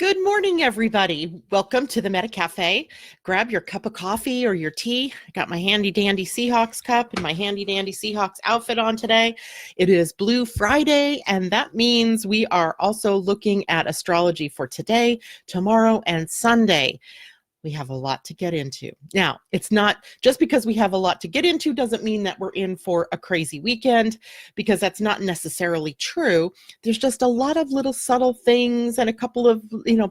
Good morning, everybody. Welcome to the Meta Cafe. Grab your cup of coffee or your tea. I got my handy dandy Seahawks cup and my handy dandy Seahawks outfit on today. It is Blue Friday, and that means we are also looking at astrology for today, tomorrow, and Sunday. We have a lot to get into. Now, it's not just because we have a lot to get into doesn't mean that we're in for a crazy weekend, because that's not necessarily true. There's just a lot of little subtle things and a couple of,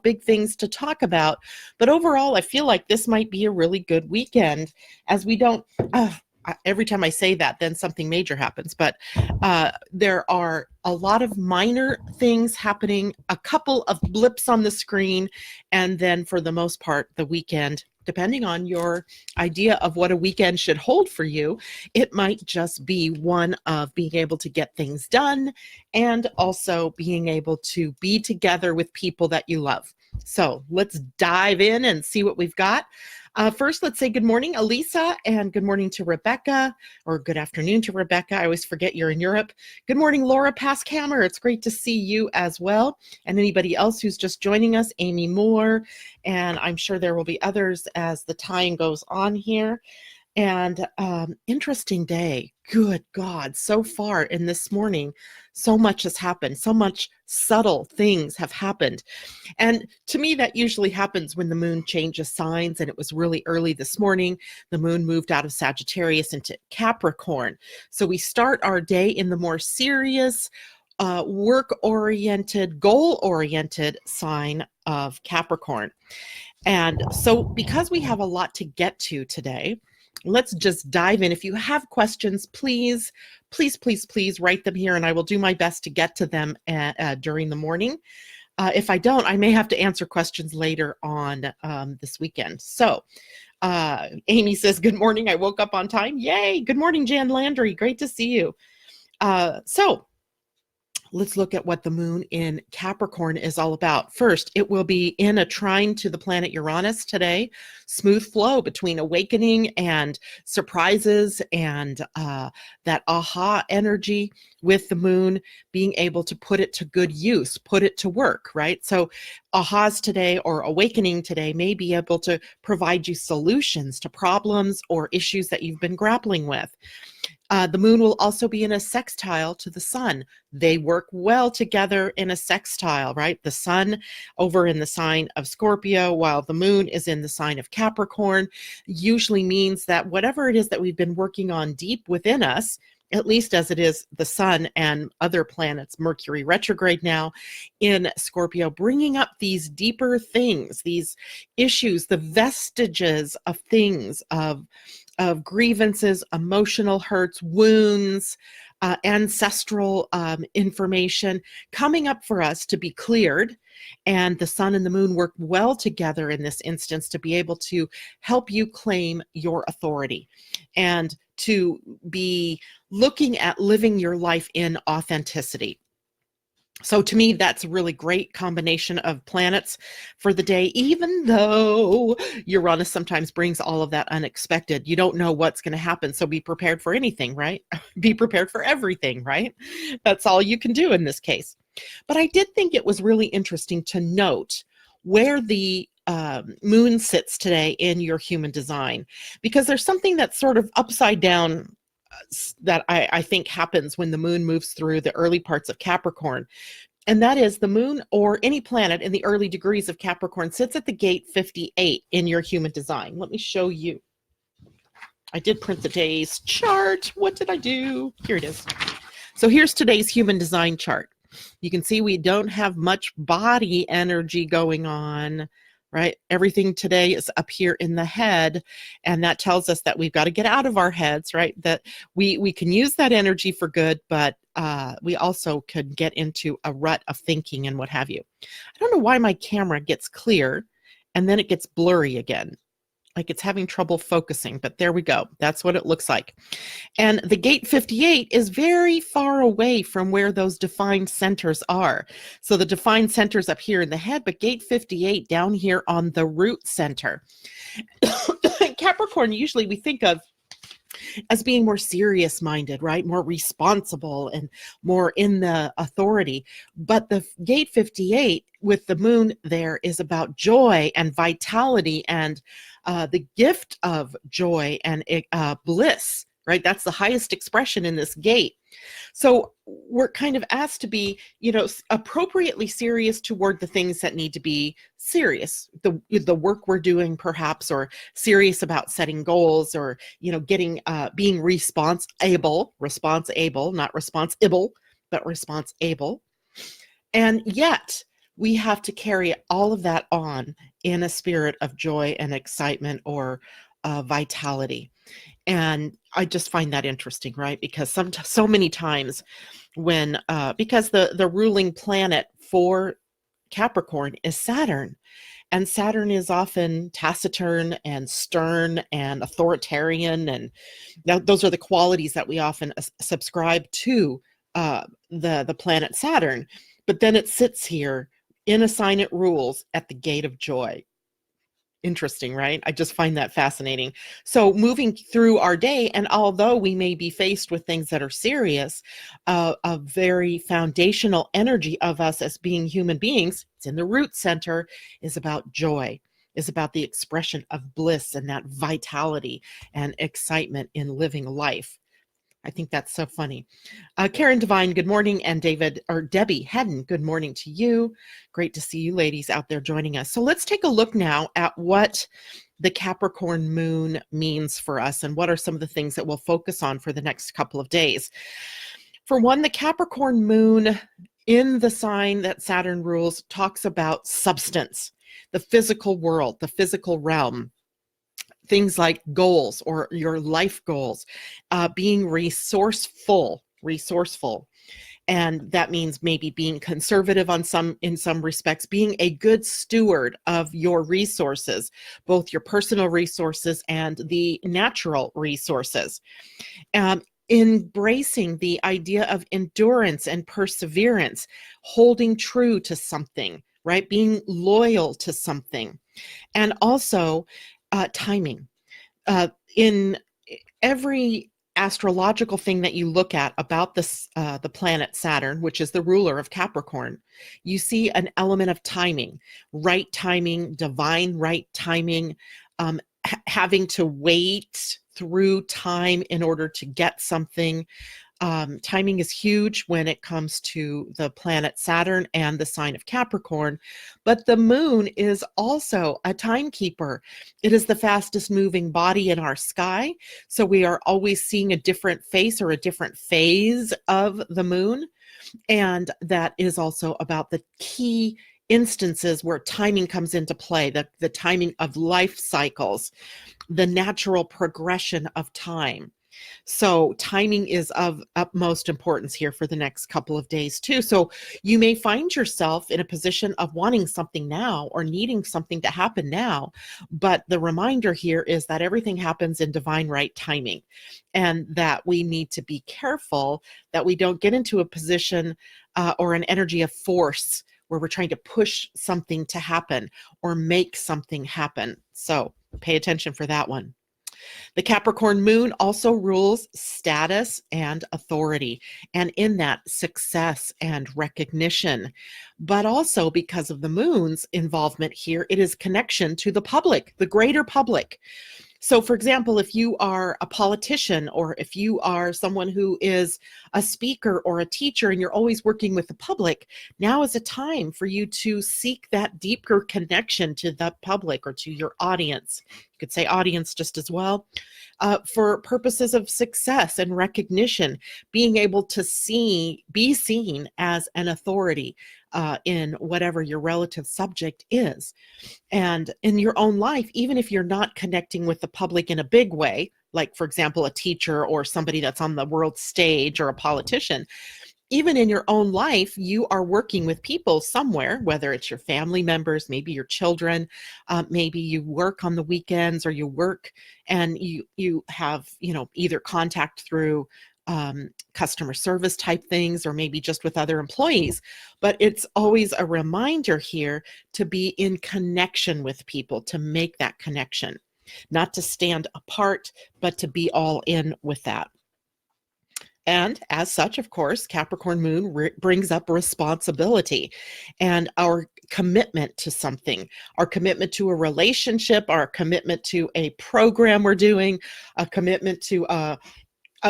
big things to talk about. But overall, I feel like this might be a really good weekend, as we don't, every time I say that, then something major happens. But there are a lot of minor things happening, a couple of blips on the screen, and then for the most part, the weekend, depending on your idea of what a weekend should hold for you, it might just be one of being able to get things done and also being able to be together with people that you love. So let's dive in and see what we've got. First, let's say good morning, Elisa, and good morning to Rebecca, or good afternoon to Rebecca. I always forget you're in Europe. Good morning, Laura Paskammer. It's great to see you as well. And anybody else who's just joining us, Amy Moore, and I'm sure there will be others as the time goes on here. And interesting day. Good God, so far in this morning, so much has happened. So much subtle things have happened. And to me, that usually happens when the moon changes signs. And it was really early this morning. The moon moved out of Sagittarius into Capricorn. So we start our day in the more serious, work-oriented, goal-oriented sign of Capricorn. And so because we have a lot to get to today, let's just dive in. If you have questions, please write them here, and I will do my best to get to them during the morning. If I don't, I may have to answer questions later on this weekend. So Amy says, good morning. I woke up on time. Yay. Good morning, Jan Landry. Great to see you. So let's look at what the moon in Capricorn is all about. First, it will be in a trine to the planet Uranus today. Smooth flow between awakening and surprises and that aha energy with the moon, being able to put it to good use, put it to work, right? So ahas today or awakening today may be able to provide you solutions to problems or issues that you've been grappling with. The moon will also be in a sextile to the sun. They work well together in a sextile, right? The sun over in the sign of Scorpio, while the moon is in the sign of Capricorn, usually means that whatever it is that we've been working on deep within us, at least as it is the sun and other planets, Mercury retrograde now in Scorpio, bringing up these deeper things, these issues, the vestiges of things, of grievances, emotional hurts, wounds, ancestral information coming up for us to be cleared. And the sun and the moon work well together in this instance to be able to help you claim your authority and to be looking at living your life in authenticity. So to me, that's a really great combination of planets for the day, even though Uranus sometimes brings all of that unexpected. You don't know what's going to happen, so be prepared for anything, right? Be prepared for everything, right? That's all you can do in this case. But I did think it was really interesting to note where the moon sits today in your human design, because there's something that's sort of upside down that I think happens when the moon moves through the early parts of Capricorn. And that is the moon or any planet in the early degrees of Capricorn sits at the gate 58 in your human design. Let me show you. I did print the day's chart. What did I do? Here it is. So here's today's human design chart. You can see we don't have much body energy going on, right? Everything today is up here in the head, and that tells us that we've got to get out of our heads, right? That we can use that energy for good, but we also could get into a rut of thinking and what have you. I don't know why my camera gets clear and then it gets blurry again. Like it's having trouble focusing, but there we go. That's what it looks like. And the gate 58 is very far away from where those defined centers are. So the defined centers up here in the head, but gate 58 down here on the root center. Capricorn, usually we think of as being more serious minded, right? More responsible and more in the authority. But the gate 58 with the moon there is about joy and vitality and the gift of joy and bliss, right? That's the highest expression in this gate. So we're kind of asked to be, appropriately serious toward the things that need to be serious, the work we're doing perhaps, or serious about setting goals, or, getting, being responsible, not responsible, but responsible. And yet we have to carry all of that on in a spirit of joy and excitement, or vitality. And I just find that interesting, right? Because so many times when, because the ruling planet for Capricorn is Saturn, and Saturn is often taciturn and stern and authoritarian, and those are the qualities that we often subscribe to the planet Saturn. But then it sits here in a sign it rules at the gate of joy. Interesting, right? I just find that fascinating. So moving through our day, and although we may be faced with things that are serious, a very foundational energy of us as being human beings, it's in the root center, is about joy, is about the expression of bliss and that vitality and excitement in living life. I think that's so funny. Karen Devine, good morning. And Debbie Hedden, good morning to you. Great to see you ladies out there joining us. So let's take a look now at what the Capricorn moon means for us, and what are some of the things that we'll focus on for the next couple of days. For one, the Capricorn moon in the sign that Saturn rules talks about substance, the physical world, the physical realm. Things like goals or your life goals, being resourceful. And that means maybe being conservative in some respects, being a good steward of your resources, both your personal resources and the natural resources. Embracing the idea of endurance and perseverance, holding true to something, right? Being loyal to something. And also timing. In every astrological thing that you look at about this, the planet Saturn, which is the ruler of Capricorn, you see an element of timing, right timing, divine right timing, having to wait through time in order to get something. Timing is huge when it comes to the planet Saturn and the sign of Capricorn, but the moon is also a timekeeper. It is the fastest moving body in our sky, so we are always seeing a different face or a different phase of the moon, and that is also about the key instances where timing comes into play, the timing of life cycles, the natural progression of time. So timing is of utmost importance here for the next couple of days too. So you may find yourself in a position of wanting something now or needing something to happen now. But the reminder here is that everything happens in divine right timing, and that we need to be careful that we don't get into a position or an energy of force where we're trying to push something to happen or make something happen. So pay attention for that one. The Capricorn moon also rules status and authority, and in that, success and recognition. But also, because of the moon's involvement here, it is connection to the public, the greater public. So, for example, if you are a politician, or if you are someone who is a speaker or a teacher and you're always working with the public, now is a time for you to seek that deeper connection to the public or to your audience. You could say audience just as well, for purposes of success and recognition, being able to be seen as an authority in whatever your relative subject is. And in your own life, even if you're not connecting with the public in a big way, like, for example, a teacher or somebody that's on the world stage or a politician, even in your own life, you are working with people somewhere, whether it's your family members, maybe your children, maybe you work on the weekends, or you work and you have, either contact through customer service type things, or maybe just with other employees. But it's always a reminder here to be in connection with people, to make that connection. not to stand apart, but to be all in with that. And as such, of course, Capricorn moon brings up responsibility and our commitment to something, our commitment to a relationship, our commitment to a program we're doing, a commitment to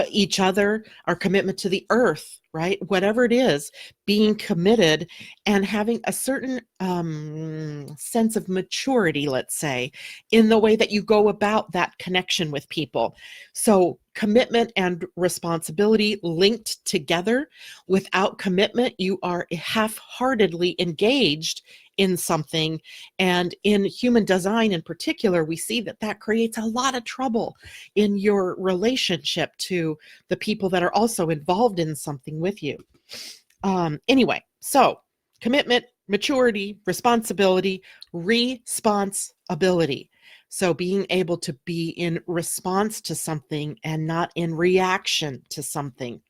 each other, our commitment to the earth, right? Whatever it is, being committed and having a certain sense of maturity, let's say, in the way that you go about that connection with people. So commitment and responsibility linked together. Without commitment, you are half-heartedly engaged in something. And in human design in particular, we see that that creates a lot of trouble in your relationship to the people that are also involved in something with you. Anyway, so commitment, maturity, responsibility, responsibility. So being able to be in response to something and not in reaction to something.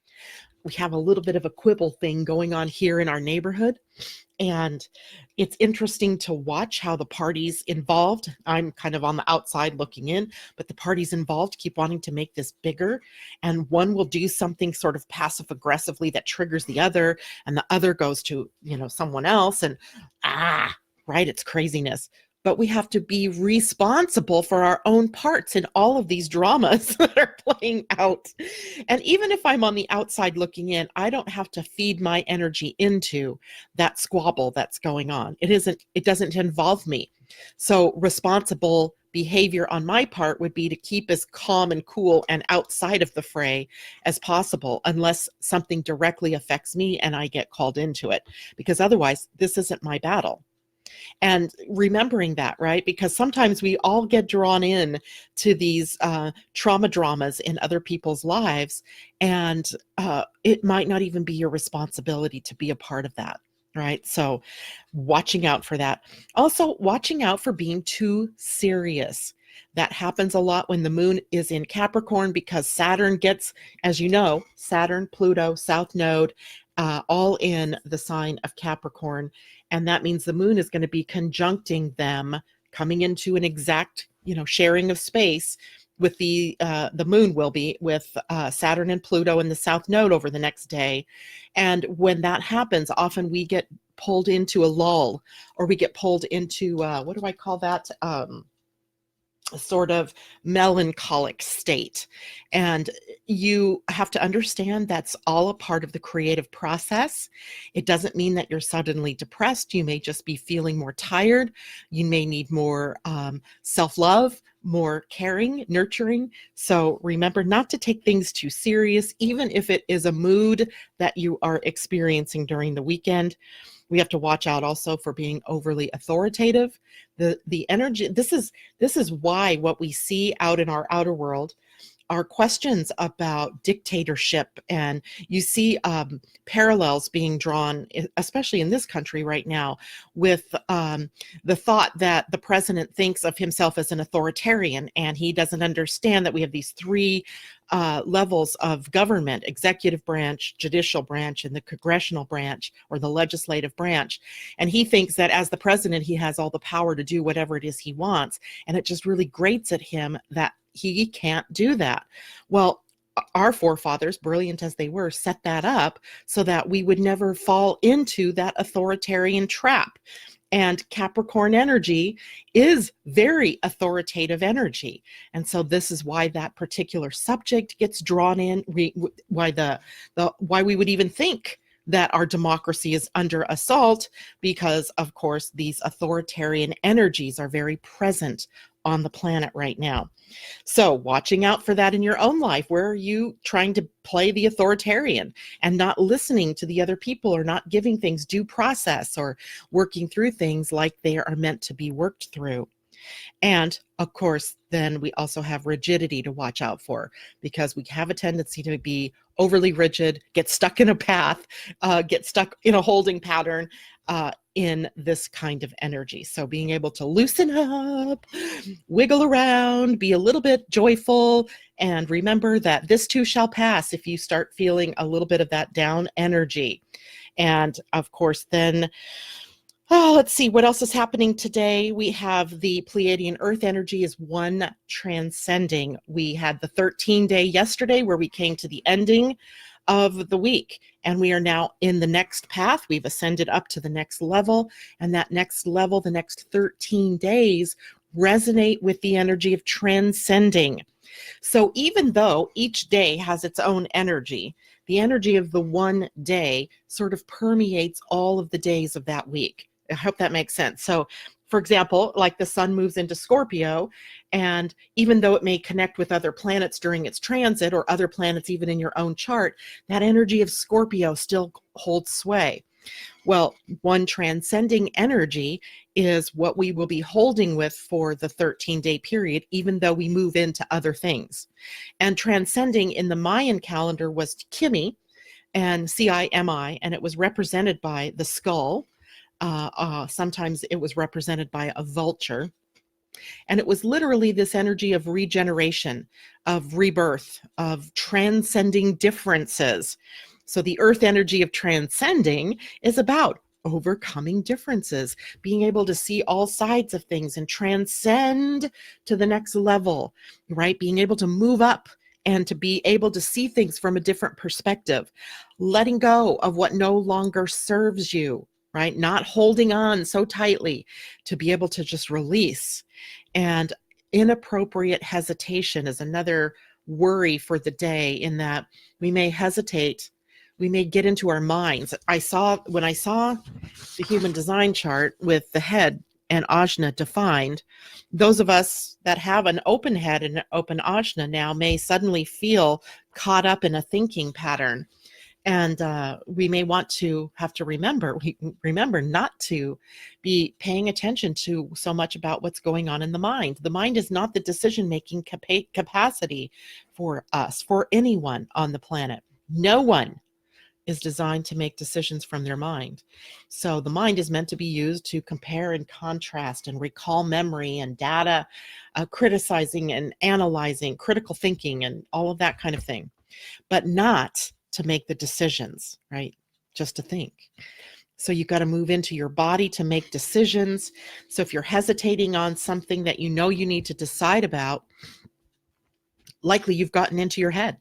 We have a little bit of a quibble thing going on here in our neighborhood. And it's interesting to watch how the parties involved, I'm kind of on the outside looking in, but the parties involved keep wanting to make this bigger. And one will do something sort of passive aggressively that triggers the other, and the other goes to, someone else. And right, it's craziness. But we have to be responsible for our own parts in all of these dramas that are playing out. And even if I'm on the outside looking in, I don't have to feed my energy into that squabble that's going on. It doesn't involve me. So responsible behavior on my part would be to keep as calm and cool and outside of the fray as possible, unless something directly affects me and I get called into it, because otherwise this isn't my battle. And remembering that, right? Because sometimes we all get drawn in to these trauma dramas in other people's lives, and it might not even be your responsibility to be a part of that, right? So watching out for that. Also, watching out for being too serious. That happens a lot when the moon is in Capricorn, because Saturn gets, as you know, Saturn, Pluto, South Node, all in the sign of Capricorn. And that means the moon is going to be conjuncting them, coming into an exact, sharing of space with the moon will be with Saturn and Pluto in the South Node over the next day. And when that happens, often we get pulled into a lull, or we get pulled into, what do I call that? A sort of melancholic state. And you have to understand that's all a part of the creative process. It doesn't mean that you're suddenly depressed. You may just be feeling more tired. You may need more self-love, more caring, nurturing. So remember not to take things too serious, even if it is a mood that you are experiencing during the weekend. We have to watch out also for being overly authoritative. The energy, this is why what we see out in our outer world are questions about dictatorship, and you see parallels being drawn, especially in this country right now, with the thought that the president thinks of himself as an authoritarian, and he doesn't understand that we have these three levels of government: executive branch, judicial branch, and the congressional branch, or the legislative branch. And he thinks that as the president, he has all the power to do whatever it is he wants, and it just really grates at him that he can't do that. Well, our forefathers, brilliant as they were, set that up so that we would never fall into that authoritarian trap. And Capricorn energy is very authoritative energy. And so this is why that particular subject gets drawn in, why we would even think that our democracy is under assault, because of course these authoritarian energies are very present on the planet right now. So watching out for that in your own life. Where are you trying to play the authoritarian and not listening to the other people, or not giving things due process, or working through things like they are meant to be worked through? And of course, then we also have rigidity to watch out for, because we have a tendency to be overly rigid, get stuck in a path, get stuck in a holding pattern in this kind of energy. So being able to loosen up, wiggle around, be a little bit joyful, and remember that this too shall pass if you start feeling a little bit of that down energy. And of course, then Oh, let's see what else is happening today. We have the Pleiadian-Earth energy is one transcending. We had the 13-day yesterday where we came to the ending of the week, and we are now in the next path. We've ascended up to the next level, and that next level, the next 13 days, resonate with the energy of transcending. So even though each day has its own energy, the energy of the one day sort of permeates all of the days of that week. I hope that makes sense. So, for example, like the sun moves into Scorpio, and even though it may connect with other planets during its transit or other planets even in your own chart, that energy of Scorpio still holds sway. Well, one transcending energy is what we will be holding with for the 13-day period, even though we move into other things. And transcending in the Mayan calendar was Kimi, and C-I-M-I, and it was represented by the skull. Sometimes it was represented by a vulture. And it was literally this energy of regeneration, of rebirth, of transcending differences. So the earth energy of transcending is about overcoming differences, being able to see all sides of things and transcend to the next level, right? Being able to move up and to be able to see things from a different perspective, letting go of what no longer serves you, right? Not holding on so tightly, to be able to just release. And inappropriate hesitation is another worry for the day, in that we may hesitate, we may get into our minds. When I saw the human design chart with the head and ajna defined, those of us that have an open head and an open ajna now may suddenly feel caught up in a thinking pattern. And we may want to have to remember not to be paying attention to so much about what's going on in the mind. The mind is not the decision-making capacity for us, for anyone on the planet. No one is designed to make decisions from their mind. So the mind is meant to be used to compare and contrast and recall memory and data, criticizing and analyzing, critical thinking, and all of that kind of thing, but not to make the decisions, right? Just to think. So you've got to move into your body to make decisions. So if you're hesitating on something that you know you need to decide about, likely you've gotten into your head.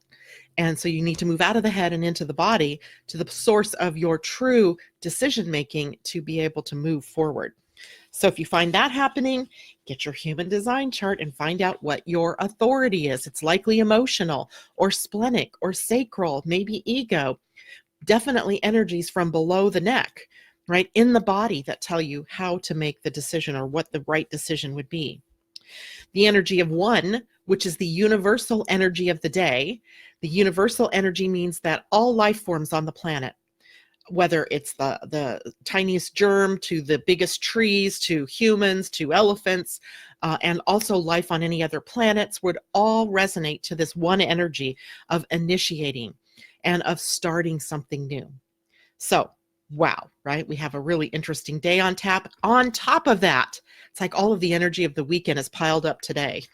And so you need to move out of the head and into the body, to the source of your true decision making, to be able to move forward. So if you find that happening, get your human design chart and find out what your authority is. It's likely emotional or splenic or sacral, maybe ego, definitely energies from below the neck, right, in the body, that tell you how to make the decision or what the right decision would be. The energy of one, which is the universal energy of the day. The universal energy means that all life forms on the planet, whether it's the tiniest germ to the biggest trees, to humans, to elephants, and also life on any other planets, would all resonate to this one energy of initiating and of starting something new. So, wow, right? We have a really interesting day on tap. On top of that, it's like all of the energy of the weekend is piled up today.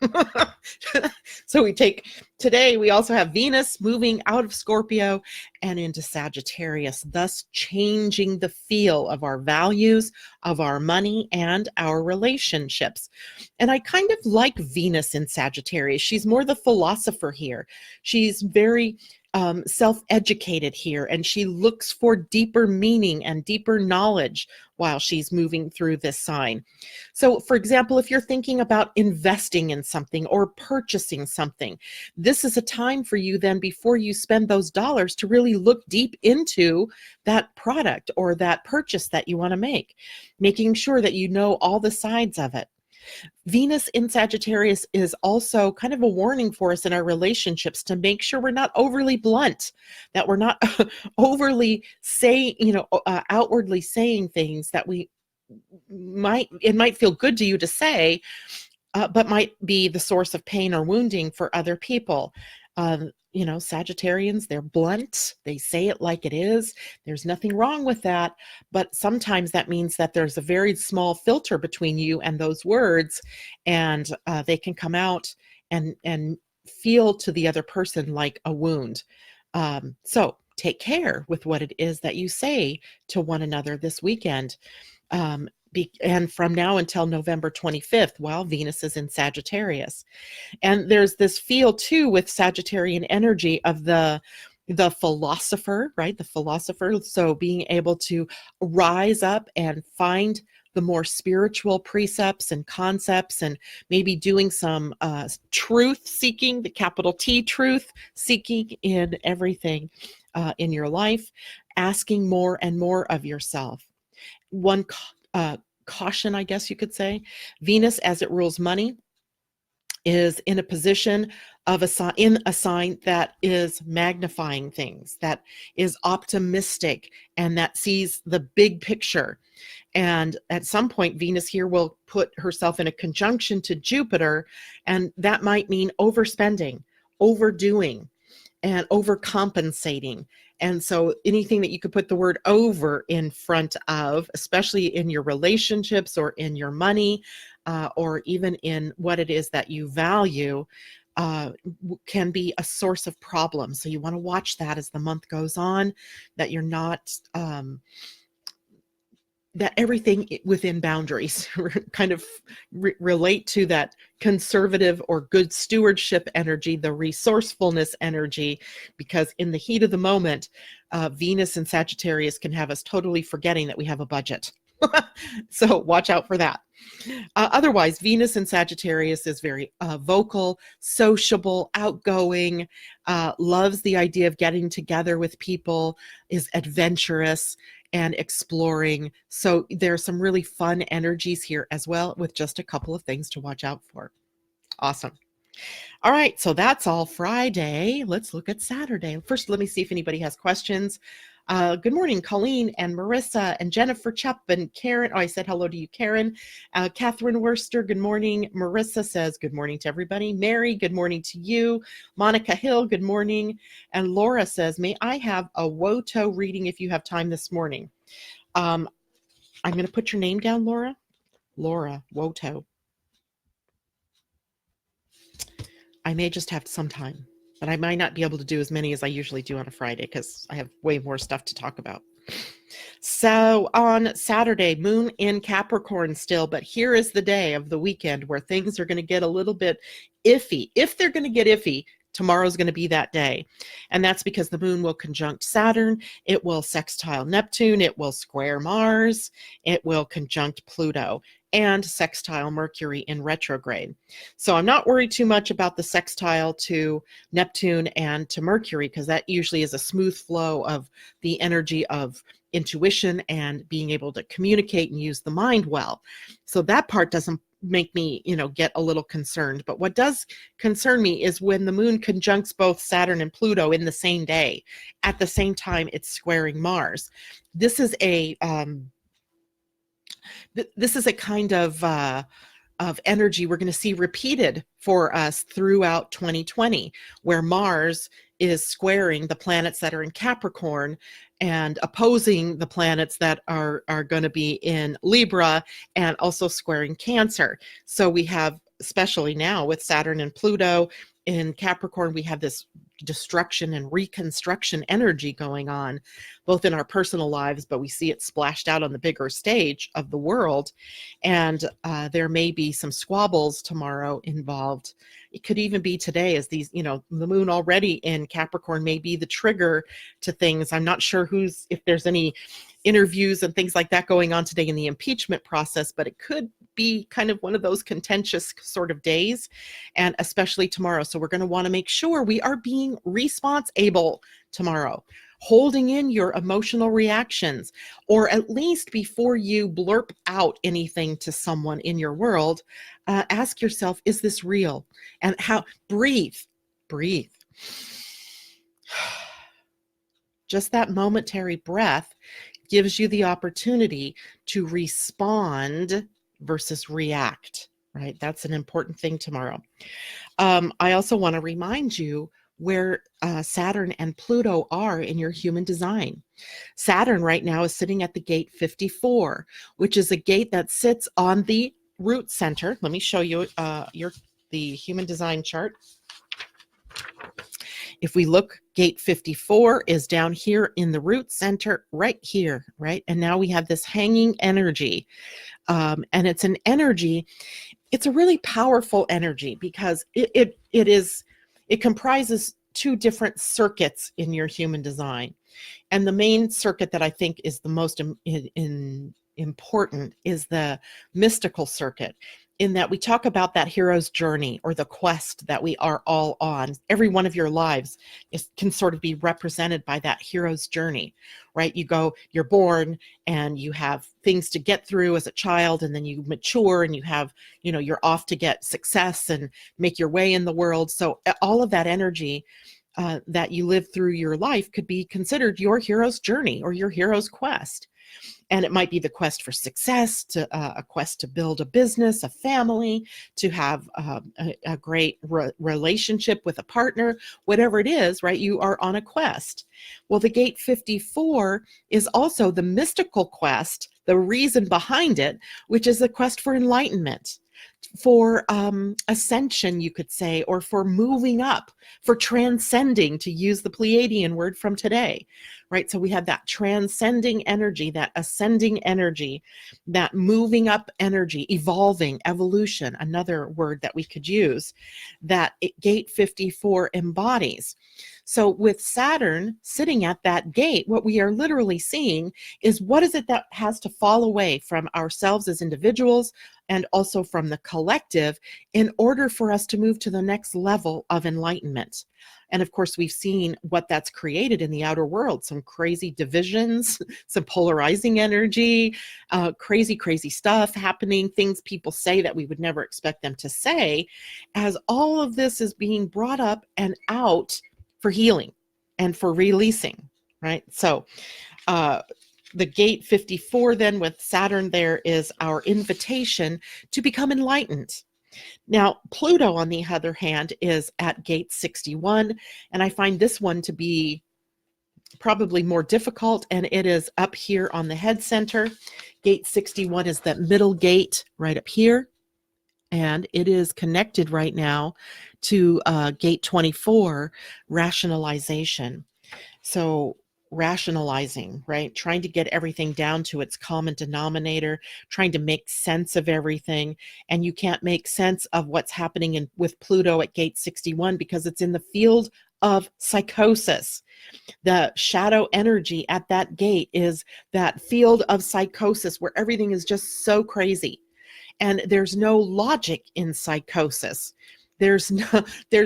So we also have Venus moving out of Scorpio and into Sagittarius, thus changing the feel of our values, of our money, and our relationships. And I kind of like Venus in Sagittarius. She's more the philosopher here. She's very self-educated here, and she looks for deeper meaning and deeper knowledge while she's moving through this sign. So, for example, if you're thinking about investing in something or purchasing something, this is a time for you then, before you spend those dollars, to really look deep into that product or that purchase that you want to make, making sure that you know all the sides of it. Venus in Sagittarius is also kind of a warning for us in our relationships, to make sure we're not overly blunt, that we're not overly outwardly saying things that it might feel good to you to say, but might be the source of pain or wounding for other people. Sagittarians, they're blunt. They say it like it is. There's nothing wrong with that. But sometimes that means that there's a very small filter between you and those words, and they can come out and feel to the other person like a wound. So take care with what it is that you say to one another this weekend. And from now until November 25th, while Venus is in Sagittarius. And there's this feel too with Sagittarian energy of the philosopher, right? The philosopher. So being able to rise up and find the more spiritual precepts and concepts, and maybe doing some truth seeking, the capital T truth seeking in everything in your life, asking more and more of yourself. One caution, I guess you could say, Venus, as it rules money, is in a position of in a sign that is magnifying things, that is optimistic, and that sees the big picture. And at some point, Venus here will put herself in a conjunction to Jupiter, and that might mean overspending, overdoing, and overcompensating. And so anything that you could put the word over in front of, especially in your relationships or in your money, or even in what it is that you value, can be a source of problems. So you want to watch that as the month goes on, that you're not, that everything within boundaries kind of relate to that conservative or good stewardship energy, the resourcefulness energy, because in the heat of the moment, Venus and Sagittarius can have us totally forgetting that we have a budget. So watch out for that. Otherwise, Venus in Sagittarius is very vocal, sociable, outgoing, loves the idea of getting together with people, is adventurous and exploring. So there's some really fun energies here as well, with just a couple of things to watch out for. Awesome. All right, so that's all Friday. Let's look at Saturday. First, let me see if anybody has questions. Good morning, Colleen and Marissa and Jennifer Chupp and Karen. Oh, I said hello to you, Karen. Catherine Worcester, good morning. Marissa says good morning to everybody. Mary, good morning to you. Monica Hill, good morning. And Laura says, may I have a WOTO reading if you have time this morning? I'm going to put your name down, Laura. Laura, WOTO. I may just have some time, but I might not be able to do as many as I usually do on a Friday because I have way more stuff to talk about. So on Saturday, moon in Capricorn still, but here is the day of the weekend where things are going to get a little bit iffy. If they're going to get iffy, tomorrow's going to be that day. And that's because the moon will conjunct Saturn, it will sextile Neptune, it will square Mars, it will conjunct Pluto, and sextile Mercury in retrograde. So I'm not worried too much about the sextile to Neptune and to Mercury, because that usually is a smooth flow of the energy of intuition and being able to communicate and use the mind well. So that part doesn't make me, get a little concerned. But what does concern me is when the moon conjuncts both Saturn and Pluto in the same day. At the same time, it's squaring Mars. This is a kind of energy we're going to see repeated for us throughout 2020, where Mars is squaring the planets that are in Capricorn and opposing the planets that are going to be in Libra, and also squaring Cancer. So we have, especially now with Saturn and Pluto in Capricorn, we have this destruction and reconstruction energy going on, both in our personal lives, but we see it splashed out on the bigger stage of the world. And there may be some squabbles tomorrow involved. It could even be today, as these, the moon already in Capricorn may be the trigger to things. I'm not sure if there's any interviews and things like that going on today in the impeachment process, but it could be kind of one of those contentious sort of days, and especially tomorrow. So we're going to want to make sure we are being responsible tomorrow, holding in your emotional reactions, or at least before you blurp out anything to someone in your world, ask yourself, is this real? And how, breathe. Just that momentary breath gives you the opportunity to respond versus react, right? That's an important thing tomorrow. I also want to remind you where Saturn and Pluto are in your human design. Saturn right now is sitting at the gate 54, which is a gate that sits on the root center. Let me show you the human design chart. if we look, gate 54 is down here in the root center, right here, right? And now we have this hanging energy. And it's an energy, it's a really powerful energy because it comprises two different circuits in your human design. And the main circuit that I think is the most important is the mystical circuit, in that we talk about that hero's journey or the quest that we are all on. Every one of your lives can sort of be represented by that hero's journey, right? You're born and you have things to get through as a child, and then you mature and you're off to get success and make your way in the world. So all of that energy that you live through your life could be considered your hero's journey or your hero's quest. And it might be the quest for success, a quest to build a business, a family, to have a great relationship with a partner, whatever it is, right? You are on a quest. Well, the gate 54 is also the mystical quest, the reason behind it, which is the quest for enlightenment, for ascension, you could say, or for moving up, for transcending, to use the Pleiadian word from today, right? So we have that transcending energy, that ascending energy, that moving up energy, evolving, evolution, another word that we could use, that gate 54 embodies. So with Saturn sitting at that gate, what we are literally seeing is, what is it that has to fall away from ourselves as individuals and also from the collective in order for us to move to the next level of enlightenment? And of course, we've seen what that's created in the outer world, some crazy divisions, some polarizing energy, crazy stuff happening, things people say that we would never expect them to say, as all of this is being brought up and out for healing and for releasing, right? So the gate 54 then with Saturn there is our invitation to become enlightened. Now, Pluto, on the other hand, is at gate 61, and I find this one to be probably more difficult, and it is up here on the head center. Gate 61 is that middle gate right up here, and it is connected right now to gate 24, rationalization. So rationalizing, right? Trying to get everything down to its common denominator, trying to make sense of everything. And you can't make sense of what's happening with Pluto at gate 61 because it's in the field of psychosis. The shadow energy at that gate is that field of psychosis where everything is just so crazy. And there's no logic in psychosis. There's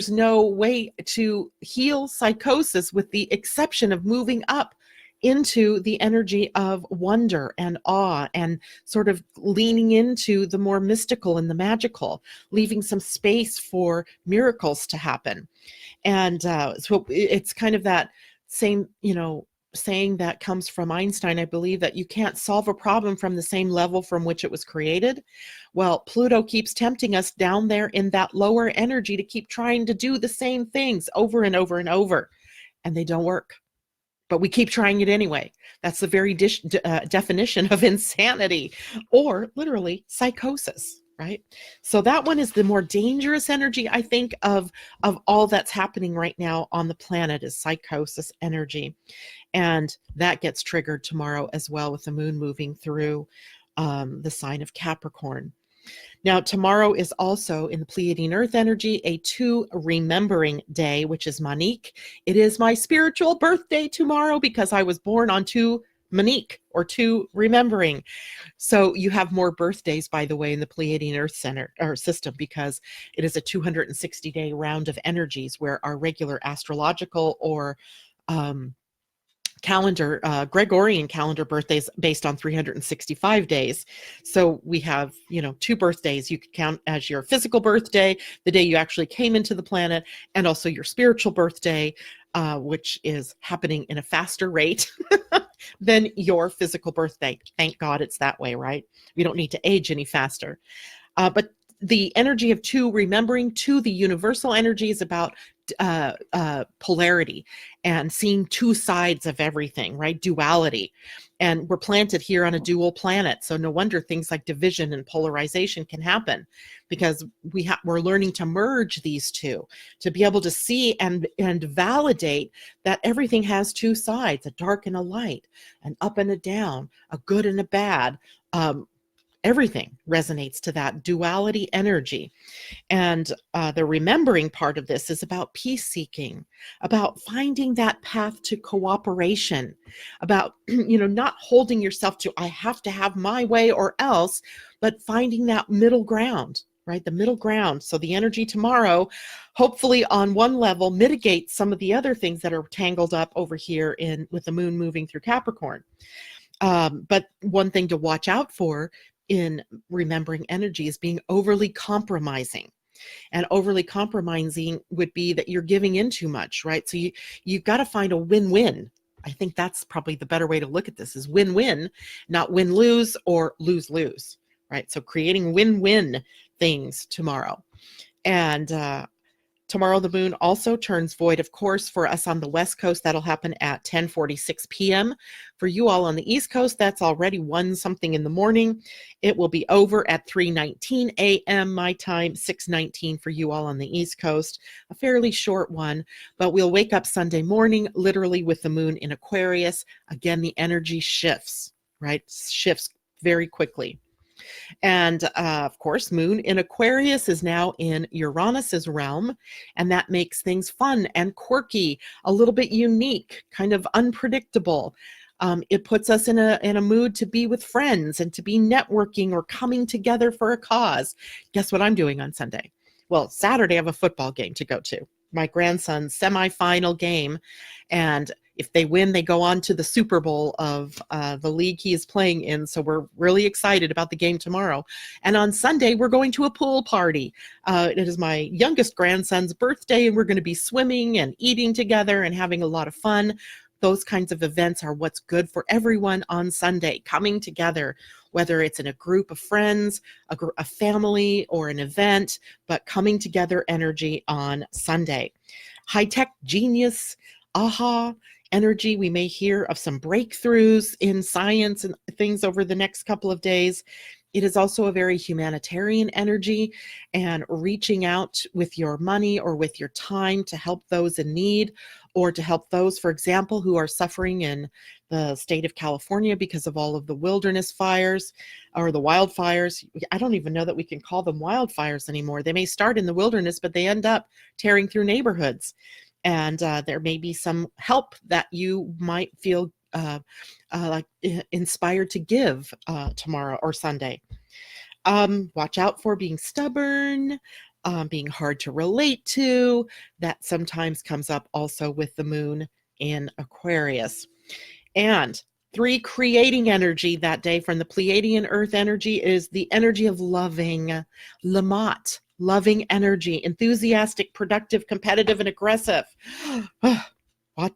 no way to heal psychosis with the exception of moving up into the energy of wonder and awe and sort of leaning into the more mystical and the magical, leaving some space for miracles to happen. And so it's kind of that same, saying that comes from Einstein, I believe, that you can't solve a problem from the same level from which it was created. Well, Pluto keeps tempting us down there in that lower energy to keep trying to do the same things over and over and over, and they don't work. But we keep trying it anyway. That's the very definition of insanity, or literally psychosis, right? So that one is the more dangerous energy, I think, of all that's happening right now on the planet, is psychosis energy. And that gets triggered tomorrow as well with the moon moving through the sign of Capricorn. Now, tomorrow is also in the Pleiadian-Earth energy a 2 remembering day, which is Monique. It is my spiritual birthday tomorrow because I was born on 2 Monique, or 2 remembering. So you have more birthdays, by the way, in the Pleiadian-Earth center or system, because it is a 260-day round of energies, where our regular astrological or calendar, Gregorian calendar birthdays based on 365 days. So we have, 2 birthdays you could count as your physical birthday, the day you actually came into the planet, and also your spiritual birthday, which is happening in a faster rate than your physical birthday. Thank God it's that way, right? We don't need to age any faster. But the energy of 2 remembering, 2, the universal energy, is about polarity and seeing 2 sides of everything, right? Duality. And we're planted here on a dual planet. So no wonder things like division and polarization can happen, because we're learning to merge these two, to be able to see and validate that everything has two sides, a dark and a light, an up and a down, a good and a bad. Everything resonates to that duality energy. And the remembering part of this is about peace seeking, about finding that path to cooperation, about, not holding yourself to, I have to have my way or else, but finding that middle ground, right? The middle ground. So the energy tomorrow, hopefully on one level, mitigates some of the other things that are tangled up over here with the moon moving through Capricorn. But one thing to watch out for in remembering energy is being overly compromising. And overly compromising would be that you're giving in too much, right? So you've got to find a win-win. I think that's probably the better way to look at this, is win-win, not win-lose or lose-lose, right? So creating win-win things tomorrow. And tomorrow, the moon also turns void, of course, for us on the West Coast. That'll happen at 10:46 p.m. For you all on the East Coast, that's already 1-something in the morning. It will be over at 3:19 a.m. my time, 6:19 for you all on the East Coast. A fairly short one, but we'll wake up Sunday morning literally with the moon in Aquarius. Again, the energy shifts, right? Shifts very quickly. And of course, moon in Aquarius is now in Uranus's realm, and that makes things fun and quirky, a little bit unique, kind of unpredictable. It puts us in a mood to be with friends and to be networking or coming together for a cause. Guess what I'm doing on Sunday? Well, Saturday I have a football game to go to, my grandson's semifinal game, and if they win, they go on to the Super Bowl of the league he is playing in. So we're really excited about the game tomorrow. And on Sunday, we're going to a pool party. It is my youngest grandson's birthday, and we're going to be swimming and eating together and having a lot of fun. Those kinds of events are what's good for everyone on Sunday, coming together, whether it's in a group of friends, a family, or an event, but coming together energy on Sunday. High-tech genius, aha energy. We may hear of some breakthroughs in science and things over the next couple of days. It is also a very humanitarian energy, and reaching out with your money or with your time to help those in need, or to help those, for example, who are suffering in the state of California because of all of the wilderness fires or the wildfires. I don't even know that we can call them wildfires anymore. They may start in the wilderness, but they end up tearing through neighborhoods. And there may be some help that you might feel like inspired to give tomorrow or Sunday. Watch out for being stubborn, being hard to relate to. That sometimes comes up also with the moon in Aquarius. And 3, creating energy that day from the Pleiadian-Earth energy is the energy of loving, Lamat. Loving energy, enthusiastic, productive, competitive, and aggressive.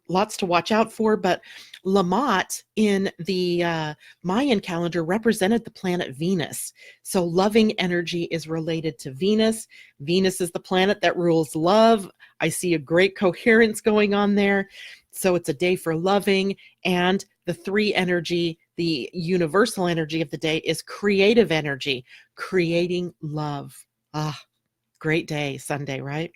Lots to watch out for, but Lamat in the Mayan calendar represented the planet Venus. So loving energy is related to Venus. Venus is the planet that rules love. I see a great coherence going on there. So it's a day for loving. And the 3 energy, the universal energy of the day, is creative energy, creating love. Great day, Sunday, right?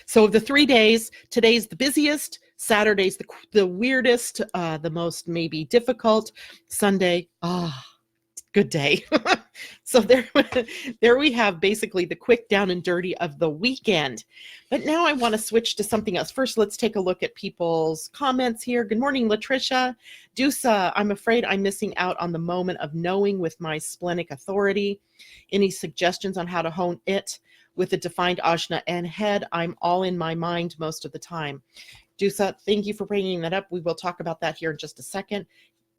So of the 3 days, today's the busiest, Saturday's the weirdest, the most maybe difficult, Sunday, good day. So there we have basically the quick down and dirty of the weekend. But now I want to switch to something else. First, let's take a look at people's comments here. Good morning, Latricia. Dusa, I'm afraid I'm missing out on the moment of knowing with my splenic authority. Any suggestions on how to hone it? With a defined ajna and head, I'm all in my mind most of the time. Dusa, thank you for bringing that up. We will talk about that here in just a second.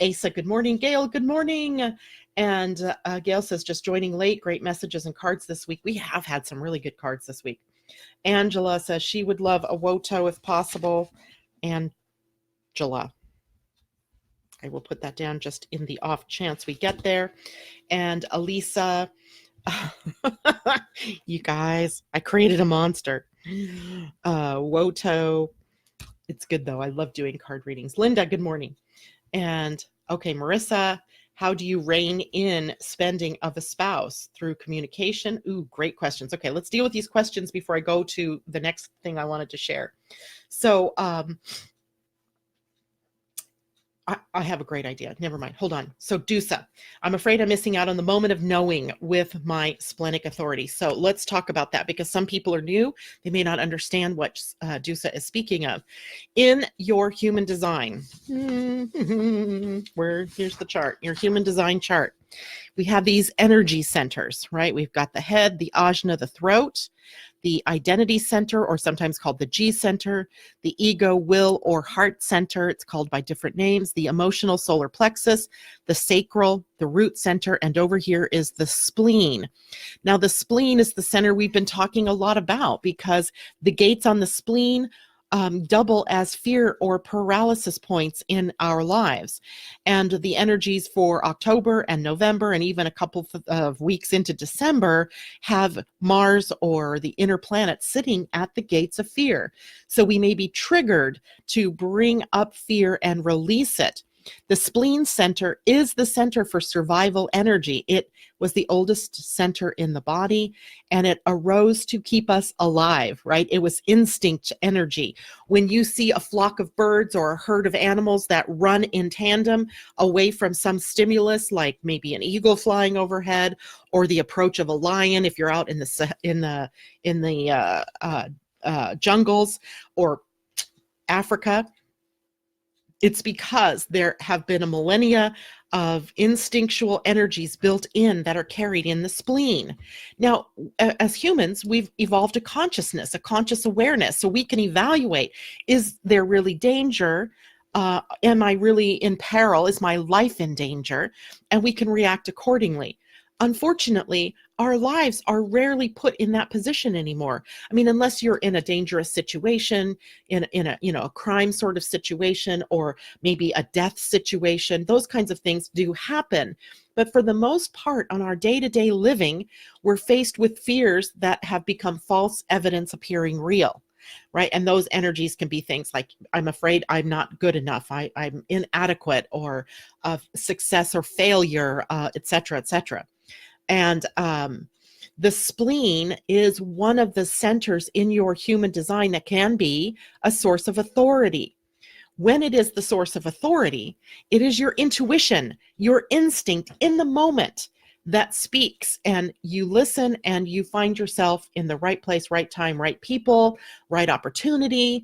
Asa, good morning. Gail, good morning. And Gail says, just joining late. Great messages and cards this week. We have had some really good cards this week. Angela says she would love a Woto if possible. Angela, I will put that down just in the off chance we get there. And Elisa, you guys, I created a monster. Woto. It's good though. I love doing card readings. Linda, good morning. And Okay, Marissa, how do you rein in spending of a spouse? Through communication? Ooh, great questions. Okay, let's deal with these questions before I go to the next thing I wanted to share. So, I have a great idea. Never mind. Hold on. So Dusa, I'm afraid I'm missing out on the moment of knowing with my splenic authority. So let's talk about that, because some people are new. They may not understand what Dusa is speaking of. In your human design, here's the chart, your human design chart. We have these energy centers, right? We've got the head, the ajna, the throat, the identity center, or sometimes called the G center, the ego, will, or heart center. It's called by different names. The emotional solar plexus, the sacral, the root center, and over here is the spleen. Now, the spleen is the center we've been talking a lot about, because the gates on the spleen double as fear or paralysis points in our lives. And the energies for October and November, and even a couple of weeks into December, have Mars or the inner planet sitting at the gates of fear. So we may be triggered to bring up fear and release it. The spleen center is the center for survival energy. It was the oldest center in the body, and it arose to keep us alive, right? It was instinct energy. When you see a flock of birds or a herd of animals that run in tandem away from some stimulus, like maybe an eagle flying overhead, or the approach of a lion if you're out in the jungles or Africa, it's because there have been a millennia of instinctual energies built in that are carried in the spleen. Now, as humans, we've evolved a consciousness, a conscious awareness, so we can evaluate, is there really danger? Am I really in peril? Is my life in danger? And we can react accordingly. Unfortunately, our lives are rarely put in that position anymore. I mean, unless you're in a dangerous situation, in a crime sort of situation, or maybe a death situation, those kinds of things do happen. But for the most part, on our day-to-day living, we're faced with fears that have become false evidence appearing real. Right. And those energies can be things like, I'm afraid I'm not good enough. I'm inadequate, or success or failure, et cetera, et cetera. And the spleen is one of the centers in your human design that can be a source of authority. When it is the source of authority, it is your intuition, your instinct in the moment that speaks, and you listen and you find yourself in the right place, right time, right people, right opportunity,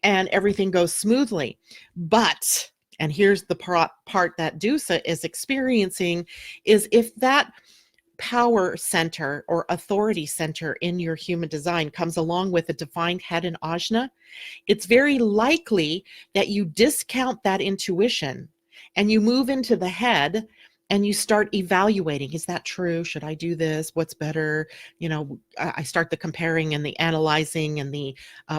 and everything goes smoothly. But, and here's the part that Dusa is experiencing, is if that power center or authority center in your human design comes along with a defined head and ajna, it's very likely that you discount that intuition and you move into the head and you start evaluating, is that true? Should I do this? What's better? I start the comparing and the analyzing and the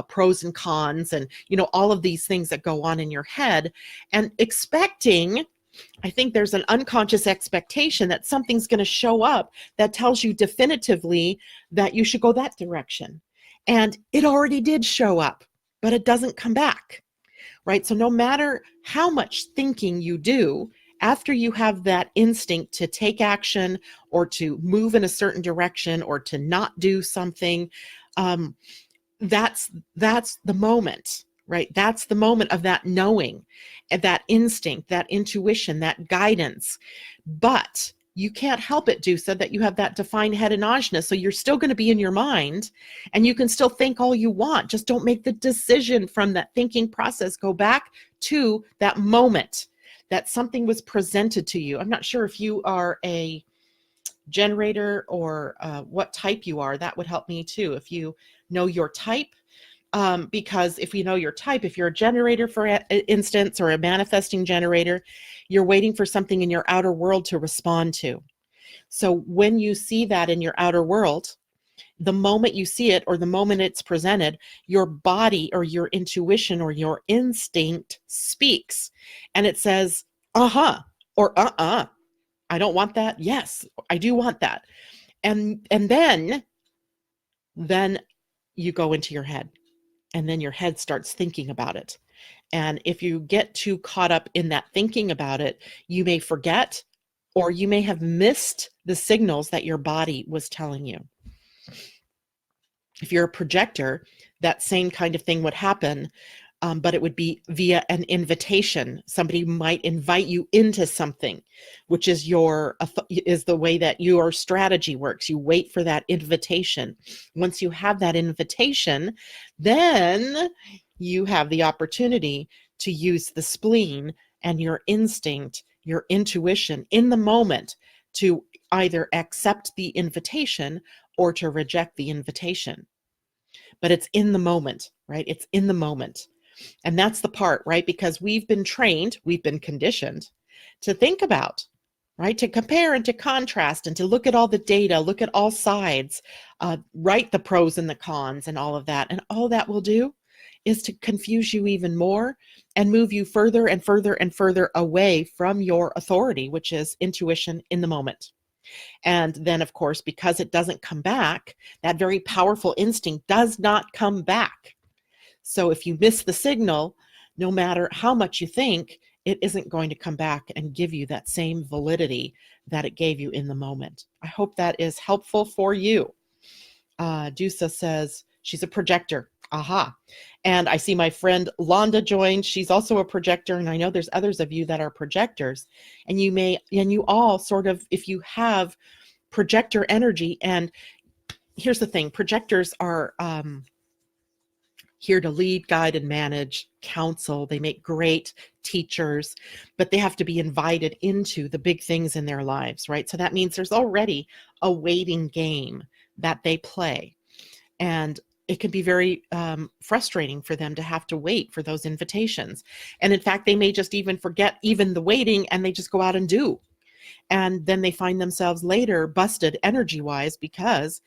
pros and cons, and all of these things that go on in your head, and expecting, I think there's an unconscious expectation that something's going to show up that tells you definitively that you should go that direction. And it already did show up, but it doesn't come back, right? So no matter how much thinking you do, after you have that instinct to take action or to move in a certain direction or to not do something, that's the moment. Right? That's the moment of that knowing, that instinct, that intuition, that guidance. But you can't help it, Dusa, that you have that defined head and ajna. So you're still going to be in your mind, and you can still think all you want. Just don't make the decision from that thinking process. Go back to that moment that something was presented to you. I'm not sure if you are a generator or what type you are. That would help me too, if you know your type. Because if you know your type, if you're a generator, for instance, or a manifesting generator, you're waiting for something in your outer world to respond to. So when you see that in your outer world, the moment you see it or the moment it's presented, your body or your intuition or your instinct speaks, and it says, uh-huh, or I don't want that. Yes, I do want that. And then you go into your head. And then your head starts thinking about it. And if you get too caught up in that thinking about it, you may forget, or you may have missed the signals that your body was telling you. If you're a projector, that same kind of thing would happen, but it would be via an invitation. Somebody might invite you into something, which is the way that your strategy works. You wait for that invitation. Once you have that invitation, then you have the opportunity to use the spleen and your instinct, your intuition in the moment to either accept the invitation or to reject the invitation. But it's in the moment, right? It's in the moment. And that's the part, right? Because we've been trained, we've been conditioned to think about, right? To compare and to contrast and to look at all the data, look at all sides, write the pros and the cons and all of that. And all that will do is to confuse you even more and move you further and further and further away from your authority, which is intuition in the moment. And then, of course, because it doesn't come back, that very powerful instinct does not come back. So if you miss the signal, no matter how much you think, it isn't going to come back and give you that same validity that it gave you in the moment. I hope that is helpful for you. Dusa says she's a projector. Aha. And I see my friend Londa joined. She's also a projector. And I know there's others of you that are projectors. And you all sort of, if you have projector energy, and here's the thing, projectors are here to lead, guide, and manage, counsel. They make great teachers, but they have to be invited into the big things in their lives, right? So that means there's already a waiting game that they play. And it can be very frustrating for them to have to wait for those invitations. And in fact, they may just even forget even the waiting, and they just go out and do. And then they find themselves later busted energy-wise because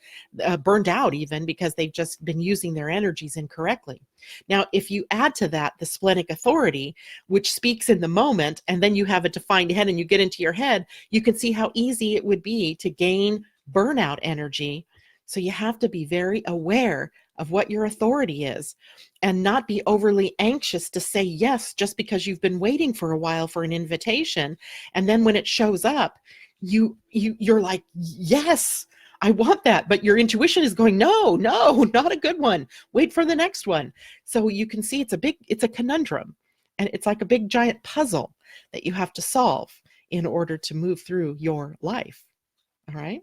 burned out, even because they've just been using their energies incorrectly. Now, if you add to that the splenic authority, which speaks in the moment, and then you have a defined head and you get into your head, you can see how easy it would be to gain burnout energy. So you have to be very aware of what your authority is and not be overly anxious to say yes just because you've been waiting for a while for an invitation. And then when it shows up, you're like, yes, I want that. But your intuition is going, no, not a good one. Wait for the next one. So you can see it's a conundrum, and it's like a big giant puzzle that you have to solve in order to move through your life. All right.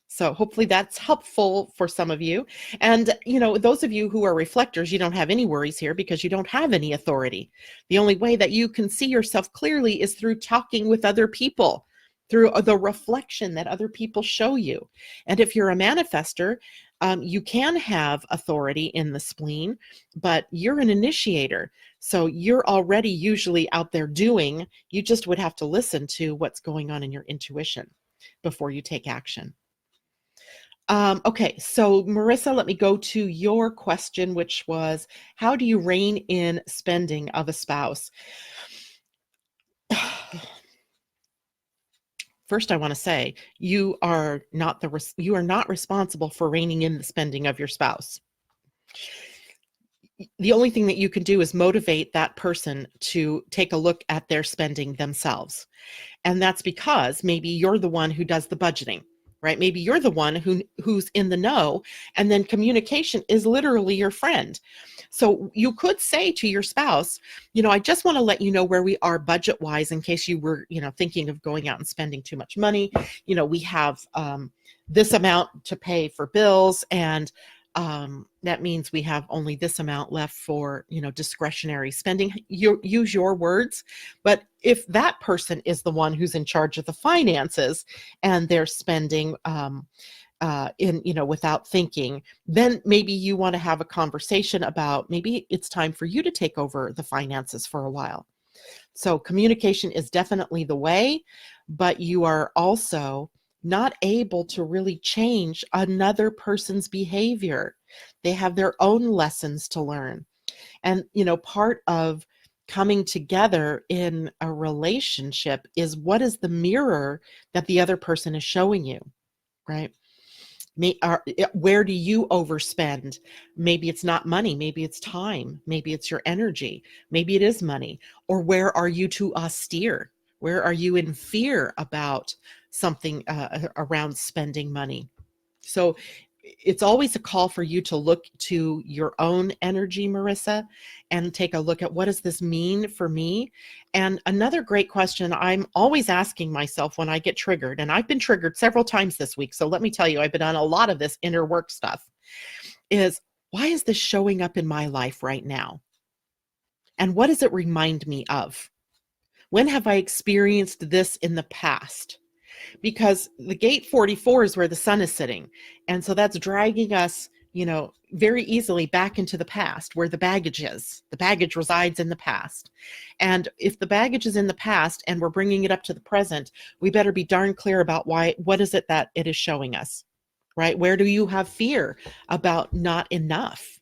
So hopefully that's helpful for some of you. And, those of you who are reflectors, you don't have any worries here because you don't have any authority. The only way that you can see yourself clearly is through talking with other people, through the reflection that other people show you. And if you're a manifester, you can have authority in the spleen, but you're an initiator. So you're already usually out there doing. You just would have to listen to what's going on in your intuition before you take action. Okay, so Marissa, let me go to your question, which was, how do you rein in spending of a spouse? First, I want to say you are not responsible for reining in the spending of your spouse. The only thing that you can do is motivate that person to take a look at their spending themselves. And that's because maybe you're the one who does the budgeting, right? Maybe you're the one who's in the know, and then communication is literally your friend. So you could say to your spouse, I just want to let you know where we are budget-wise in case you were, thinking of going out and spending too much money. We have this amount to pay for bills, and that means we have only this amount left for, discretionary spending. Use your words. But if that person is the one who's in charge of the finances and they're spending without thinking, then maybe you want to have a conversation about maybe it's time for you to take over the finances for a while. So communication is definitely the way, but you are also not able to really change another person's behavior. They have their own lessons to learn. And, part of coming together in a relationship is what is the mirror that the other person is showing you, right? Where do you overspend? Maybe it's not money, maybe it's time, maybe it's your energy, maybe it is money. Or where are you too austere? Where are you in fear about something around spending money? So it's always a call for you to look to your own energy, Marissa, and take a look at, what does this mean for me? And another great question I'm always asking myself when I get triggered, and I've been triggered several times this week, so let me tell you, I've been on a lot of this inner work stuff, is, why is this showing up in my life right now? And what does it remind me of? When have I experienced this in the past? Because the gate 44 is where the sun is sitting. And so that's dragging us, very easily back into the past, where the baggage is. The baggage resides in the past. And if the baggage is in the past and we're bringing it up to the present, we better be darn clear about what is it that it is showing us, right? Where do you have fear about not enough?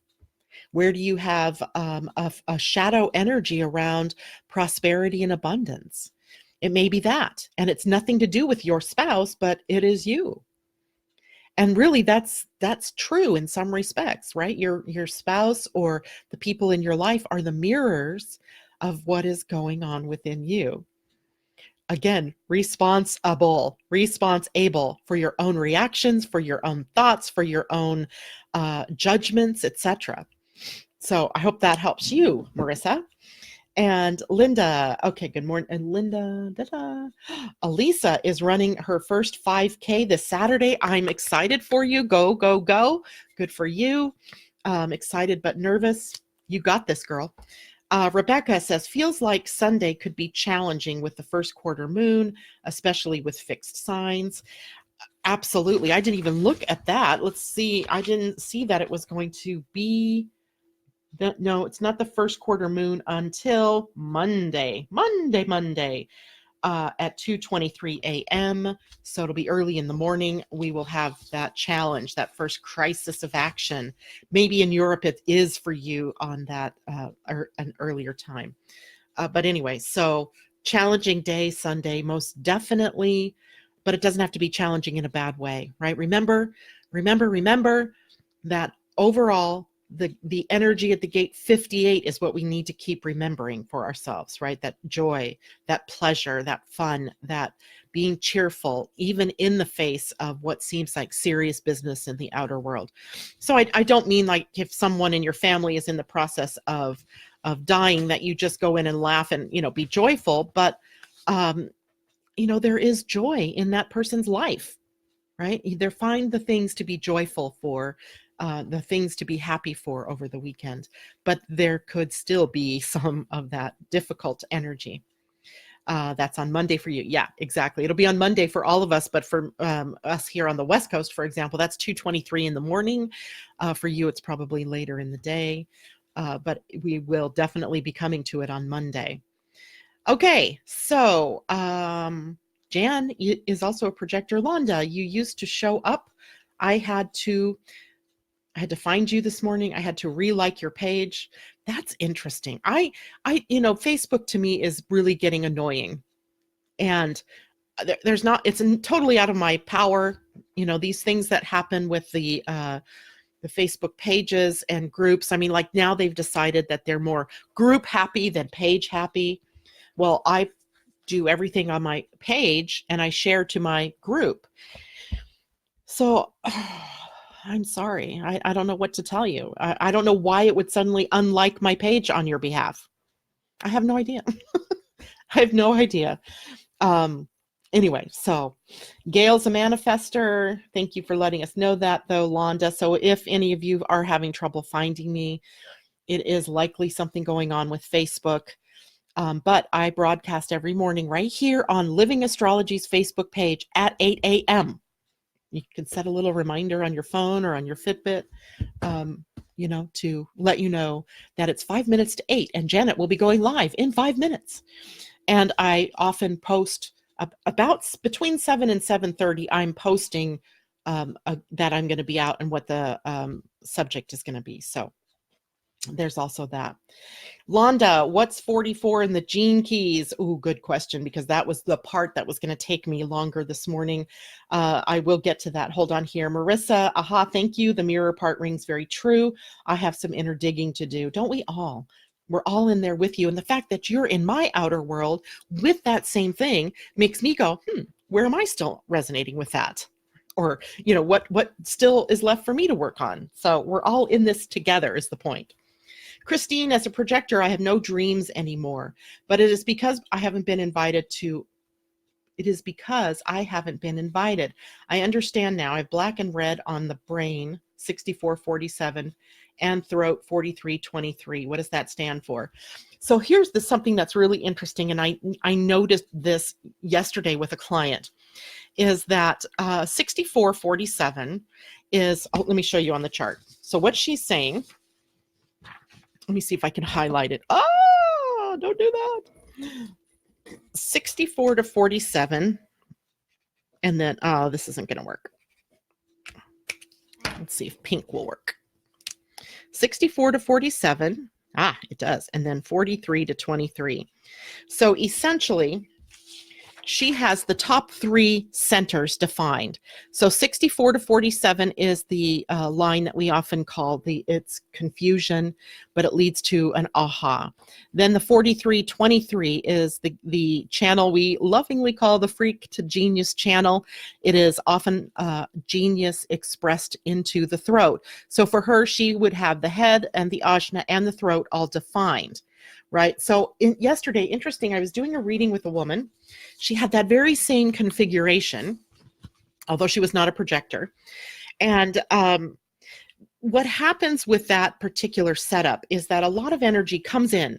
Where do you have a shadow energy around prosperity and abundance? It may be that, and it's nothing to do with your spouse, but it is you. And really, that's true in some respects, right? Your spouse or the people in your life are the mirrors of what is going on within you. Again, responsible for your own reactions, for your own thoughts, for your own judgments, etc. So I hope that helps you, Marissa. And Linda, okay, good morning. And Linda, Elisa is running her first 5K this Saturday. I'm excited for you. Go, go, go. Good for you. Excited but nervous. You got this, girl. Rebecca says, feels like Sunday could be challenging with the first quarter moon, especially with fixed signs. Absolutely. I didn't even look at that. Let's see. I didn't see that it was going to be... No, it's not the first quarter moon until Monday at 2:23 a.m. So it'll be early in the morning. We will have that challenge, that first crisis of action. Maybe in Europe it is for you on that an earlier time. But anyway, so challenging day, Sunday, most definitely, but it doesn't have to be challenging in a bad way, right? Remember that overall, the energy at the gate 58 is what we need to keep remembering for ourselves, right? That joy, that pleasure, that fun, that being cheerful, even in the face of what seems like serious business in the outer world. So I don't mean like if someone in your family is in the process of dying, that you just go in and laugh and, be joyful, but, there is joy in that person's life, right? Either find the things to be joyful for, the things to be happy for over the weekend, but there could still be some of that difficult energy. That's on Monday for you. Yeah, exactly. It'll be on Monday for all of us, but for us here on the West Coast, for example, that's 2:23 in the morning. For you, it's probably later in the day, but we will definitely be coming to it on Monday. Okay, so Jan is also a projector. Londa, you used to show up. I had to find you this morning. I had to re-like your page. That's interesting. Facebook to me is really getting annoying, and it's totally out of my power. These things that happen with the Facebook pages and groups. I mean, like now they've decided that they're more group happy than page happy. Well, I do everything on my page and I share to my group. So I'm sorry. I don't know what to tell you. I don't know why it would suddenly unlike my page on your behalf. I have no idea. I have no idea. Anyway, so Gail's a manifester. Thank you for letting us know that, though, Londa. So if any of you are having trouble finding me, it is likely something going on with Facebook. But I broadcast every morning right here on Living Astrology's Facebook page at 8 a.m. You can set a little reminder on your phone or on your Fitbit, to let you know that it's 5 minutes to 8 and Janet will be going live in 5 minutes. And I often post about between 7 and 7:30. I'm posting that I'm going to be out and what the subject is going to be. So There's also that. Londa, what's 44 in the gene keys? Ooh, good question, because that was the part that was going to take me longer this morning. I will get to that. Hold on here. Marissa, aha, thank you. The mirror part rings very true. I have some inner digging to do. Don't we all? We're all in there with you. And the fact that you're in my outer world with that same thing makes me go, where am I still resonating with that? Or, what still is left for me to work on? So we're all in this together is the point. Christine, as a projector, I have no dreams anymore, but it is because I haven't been invited. I understand now. I have black and red on the brain, 6447, and throat, 4323. What does that stand for? So here's something that's really interesting, and I noticed this yesterday with a client, is that 6447 is, let me show you on the chart. So what she's saying, let me see if I can highlight it. Oh, don't do that. 64 to 47. And then, this isn't going to work. Let's see if pink will work. 64 to 47. It does. And then 43 to 23. So essentially, she has the top three centers defined. So 64 to 47 is the line that we often call it's confusion, but it leads to an aha. Then the 4323 is the channel we lovingly call the freak to genius channel. It is often genius expressed into the throat. So for her, she would have the head and the ajna and the throat all defined. Right. So yesterday, interesting, I was doing a reading with a woman. She had that very same configuration, although she was not a projector. And what happens with that particular setup is that a lot of energy comes in,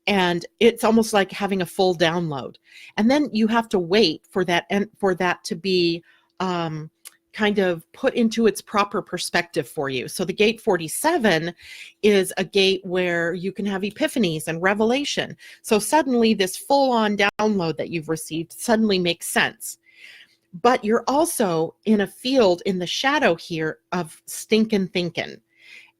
and it's almost like having a full download. And then you have to wait for that to be kind of put into its proper perspective for you. So the gate 47 is a gate where you can have epiphanies and revelation. So suddenly this full-on download that you've received suddenly makes sense. But you're also in a field in the shadow here of stinking thinking.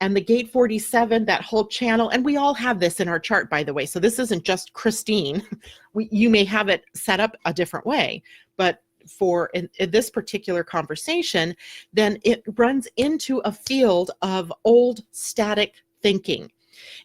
And the gate 47, that whole channel, and we all have this in our chart, by the way. So this isn't just Christine. You may have it set up a different way, but for in this particular conversation, then it runs into a field of old static thinking,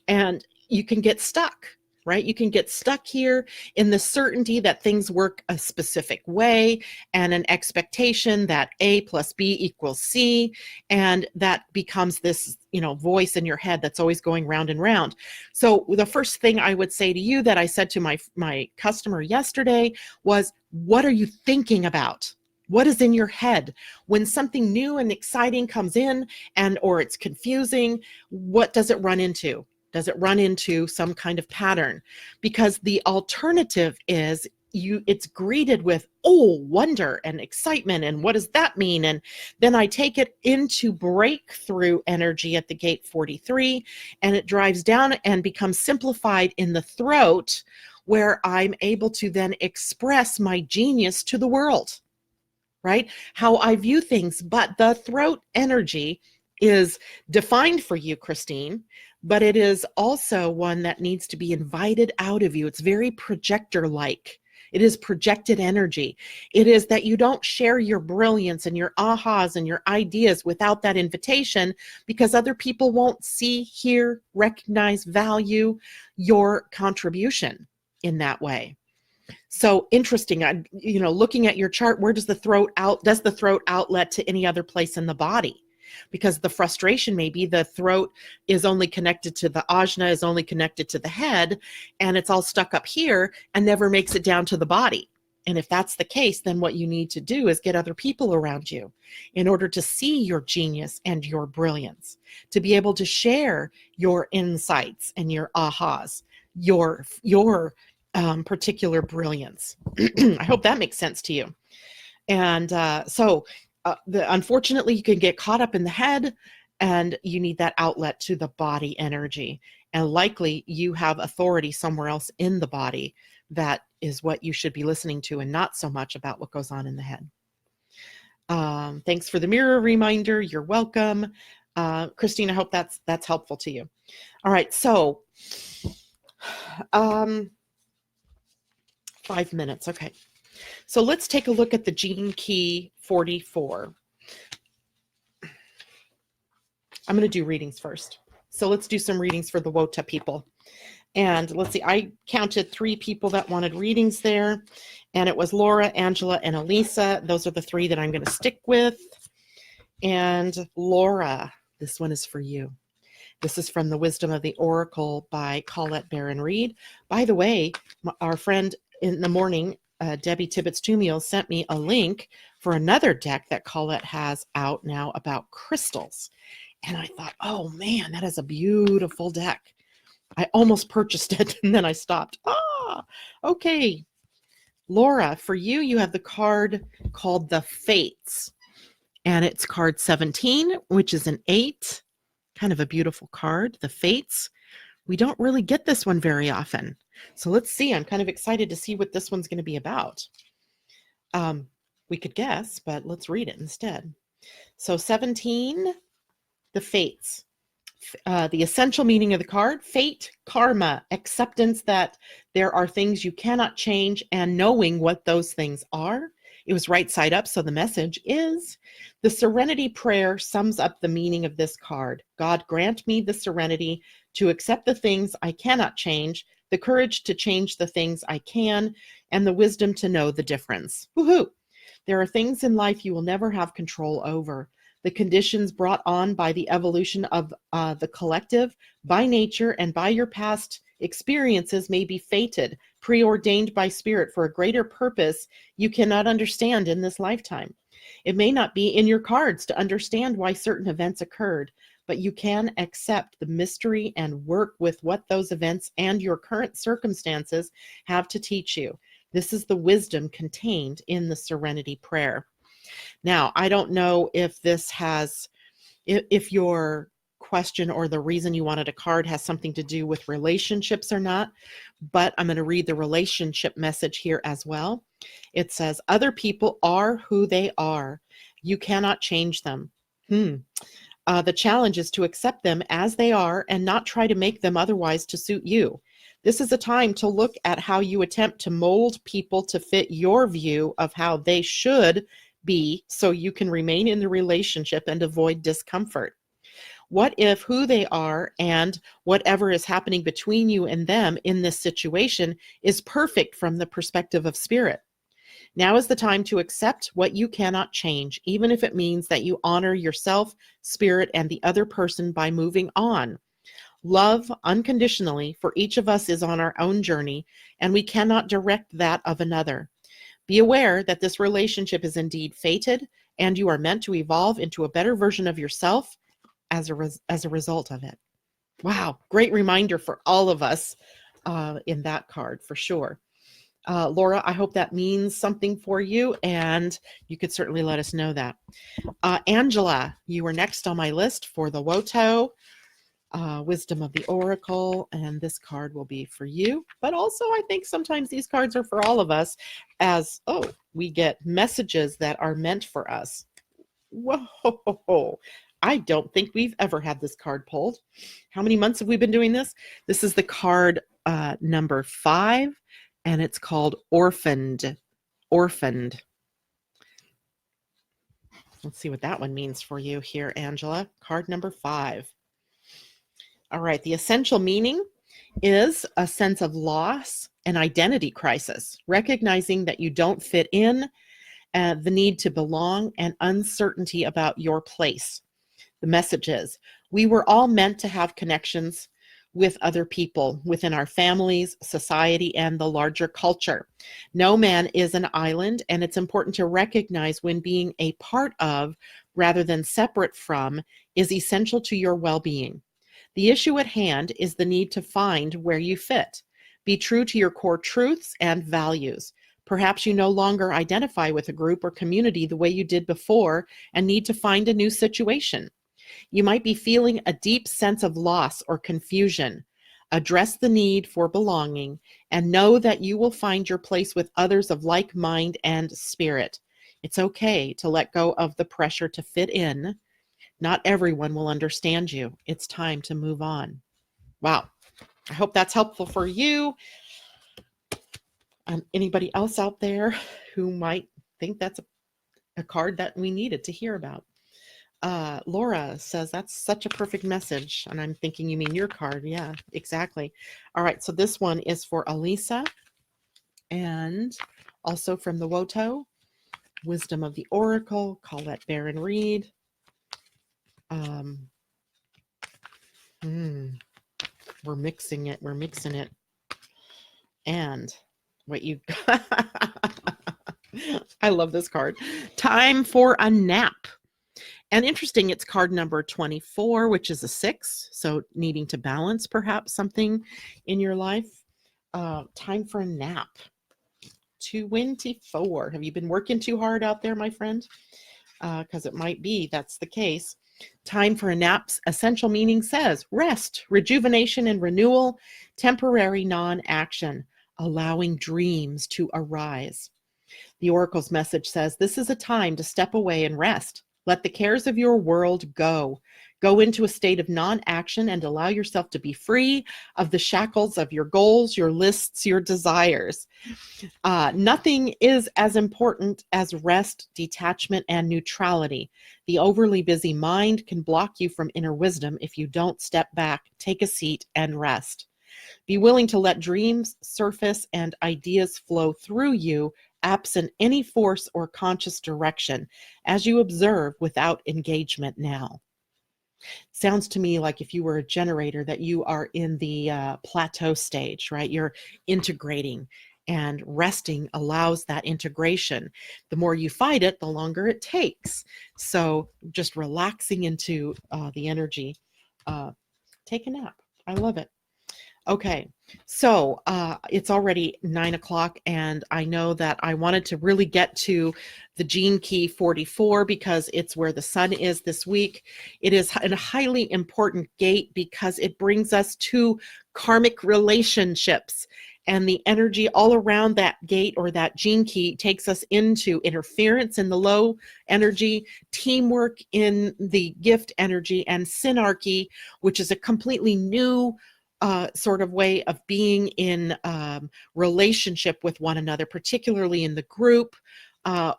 and you can get stuck, right? You can get stuck here in the certainty that things work a specific way and an expectation that A plus B equals C, and that becomes this, voice in your head that's always going round and round. So the first thing I would say to you that I said to my customer yesterday was, what are you thinking about? What is in your head? When something new and exciting comes in or it's confusing, what does it run into? Does it run into some kind of pattern? Because the alternative is it's greeted with, wonder and excitement. And what does that mean? And then I take it into breakthrough energy at the gate 43, and it drives down and becomes simplified in the throat, where I'm able to then express my genius to the world, right? How I view things. But the throat energy is defined for you, Christine, but it is also one that needs to be invited out of you. It's very projector-like. It is projected energy. It is that you don't share your brilliance and your ahas and your ideas without that invitation, because other people won't see, hear, recognize, value your contribution in that way. So interesting. Looking at your chart, where does the throat outlet to any other place in the body? Because the frustration may be the throat is only connected to the ajna, is only connected to the head, and it's all stuck up here and never makes it down to the body. And if that's the case, then what you need to do is get other people around you in order to see your genius and your brilliance, to be able to share your insights and your ahas, your particular brilliance. I hope that makes sense to you. And unfortunately, you can get caught up in the head, and you need that outlet to the body energy. And likely you have authority somewhere else in the body. That is what you should be listening to, and not so much about what goes on in the head. Thanks for the mirror reminder. You're welcome. Christine, I hope that's helpful to you. All right, so 5 minutes. Okay. So let's take a look at the Gene Key 44. I'm going to do readings first. So let's do some readings for the WOTA people. And let's see, I counted 3 people that wanted readings there. And it was Laura, Angela, and Elisa. Those are the 3 that I'm going to stick with. And Laura, this one is for you. This is from the Wisdom of the Oracle by Colette Baron Reed. By the way, our friend in the morning, Debbie Tibbetts-Tumiel, sent me a link for another deck that Colette has out now about crystals. And I thought, oh man, that is a beautiful deck. I almost purchased it and then I stopped. Okay. Laura, for you, you have the card called the Fates. And it's card 17, which is an 8. Kind of a beautiful card, the Fates. We don't really get this one very often. So let's see. I'm kind of excited to see what this one's going to be about. We could guess, but let's read it instead. So 17, the Fates. The essential meaning of the card: fate, karma, acceptance that there are things you cannot change, and knowing what those things are. It was right side up, so the message is: the Serenity Prayer sums up the meaning of this card. God, grant me the serenity to accept the things I cannot change, the courage to change the things I can, and the wisdom to know the difference. Woohoo! There are things in life you will never have control over. The conditions brought on by the evolution of the collective, by nature, and by your past experiences may be fated, preordained by spirit for a greater purpose you cannot understand in this lifetime. It may not be in your cards to understand why certain events occurred, but you can accept the mystery and work with what those events and your current circumstances have to teach you. This is the wisdom contained in the Serenity Prayer. Now, I don't know if this has, if your question or the reason you wanted a card has something to do with relationships or not, but I'm going to read the relationship message here as well. It says, other people are who they are. You cannot change them. The challenge is to accept them as they are and not try to make them otherwise to suit you. This is a time to look at how you attempt to mold people to fit your view of how they should be, so you can remain in the relationship and avoid discomfort. What if who they are and whatever is happening between you and them in this situation is perfect from the perspective of spirit? Now is the time to accept what you cannot change, even if it means that you honor yourself, spirit, and the other person by moving on. Love unconditionally for each of us is on our own journey, and we cannot direct that of another. Be aware that this relationship is indeed fated, and you are meant to evolve into a better version of yourself as a result of it. Wow, great reminder for all of us in that card, for sure. Laura, I hope that means something for you, and you could certainly let us know that. Angela, you were next on my list for the WOTO. Wisdom of the Oracle, and this card will be for you. But also, I think sometimes these cards are for all of us, as we get messages that are meant for us. Whoa! I don't think we've ever had this card pulled. How many months have we been doing this? This is the card number 5, and it's called Orphaned. Orphaned. Let's see what that one means for you here, Angela. Card number 5. All right, the essential meaning is a sense of loss and identity crisis, recognizing that you don't fit in, the need to belong, and uncertainty about your place. The message is, we were all meant to have connections with other people within our families, society, and the larger culture. No man is an island, and it's important to recognize when being a part of, rather than separate from, is essential to your well-being. The issue at hand is the need to find where you fit. Be true to your core truths and values. Perhaps you no longer identify with a group or community the way you did before and need to find a new situation. You might be feeling a deep sense of loss or confusion. Address the need for belonging and know that you will find your place with others of like mind and spirit. It's okay to let go of the pressure to fit in. Not everyone will understand you. It's time to move on. Wow. I hope that's helpful for you. Anybody else out there who might think that's a card that we needed to hear about? Laura says that's such a perfect message. And I'm thinking you mean your card. Yeah, exactly. All right. So this one is for Elisa and also from the Woto, Wisdom of the Oracle, Colette Baron Reed. We're mixing it. We're mixing it. And what you I love this card. Time for a nap. And interesting, it's card number 24, which is a 6. So needing to balance perhaps something in your life. Time for a nap. 24. Have you been working too hard out there, my friend? Because it might be that's the case. Time for a nap's essential meaning says rest, rejuvenation, and renewal, temporary non-action, allowing dreams to arise. The Oracle's message says this is a time to step away and rest. Let the cares of your world go. Go into a state of non-action and allow yourself to be free of the shackles of your goals, your lists, your desires. Nothing is as important as rest, detachment, and neutrality. The overly busy mind can block you from inner wisdom if you don't step back, take a seat, and rest. Be willing to let dreams surface and ideas flow through you, absent any force or conscious direction, as you observe without engagement now. Sounds to me like if you were a generator that you are in the plateau stage, right? You're integrating, and resting allows that integration. The more you fight it, the longer it takes. So just relaxing into the energy. Take a nap. I love it. Okay, so it's already 9 o'clock, and I know that I wanted to really get to the Gene Key 44 because it's where the sun is this week. It is a highly important gate because it brings us to karmic relationships, and the energy all around that gate or that Gene Key takes us into interference in the low energy, teamwork in the gift energy, and synarchy, which is a completely new sort of way of being in relationship with one another, particularly in the group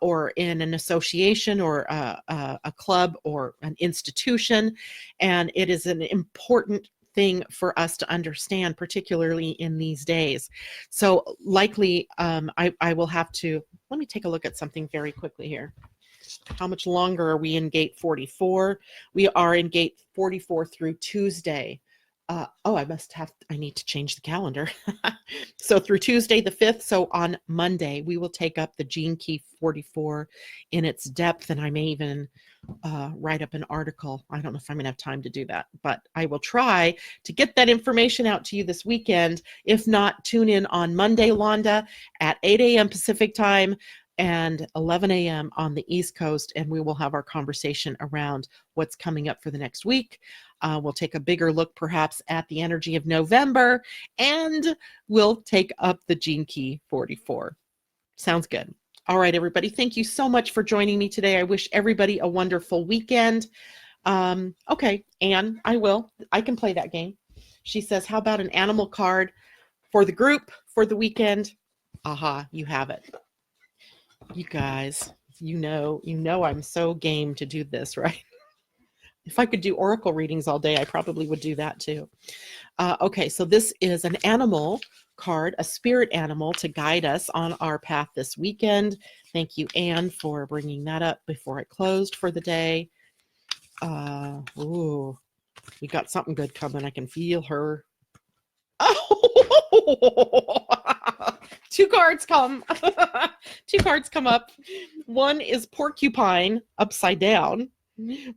or in an association or a club or an institution. And it is an important thing for us to understand, particularly in these days. So likely I will have to, let me take a look at something very quickly here. How much longer are we in gate 44? We are in gate 44 through Tuesday. I need to change the calendar. So through Tuesday the 5th, so on Monday, we will take up the Gene Key 44 in its depth, and I may even write up an article. I don't know if I'm going to have time to do that, but I will try to get that information out to you this weekend. If not, tune in on Monday, Londa, at 8 a.m. Pacific time and 11 a.m. on the East Coast, and we will have our conversation around what's coming up for the next week. We'll take a bigger look perhaps at the energy of November, and we'll take up the Gene Key 44. Sounds good. All right, everybody. Thank you so much for joining me today. I wish everybody a wonderful weekend. Okay, Anne, I can play that game. She says, how about an animal card for the group for the weekend? Aha, you have it. You guys, you know I'm so game to do this, right? If I could do oracle readings all day, I probably would do that too. Okay, so this is an animal card, a spirit animal to guide us on our path this weekend. Thank you, Anne, for bringing that up before I closed for the day. Ooh, we got something good coming. I can feel her. Oh, two cards come. Two cards come up. One is porcupine upside down.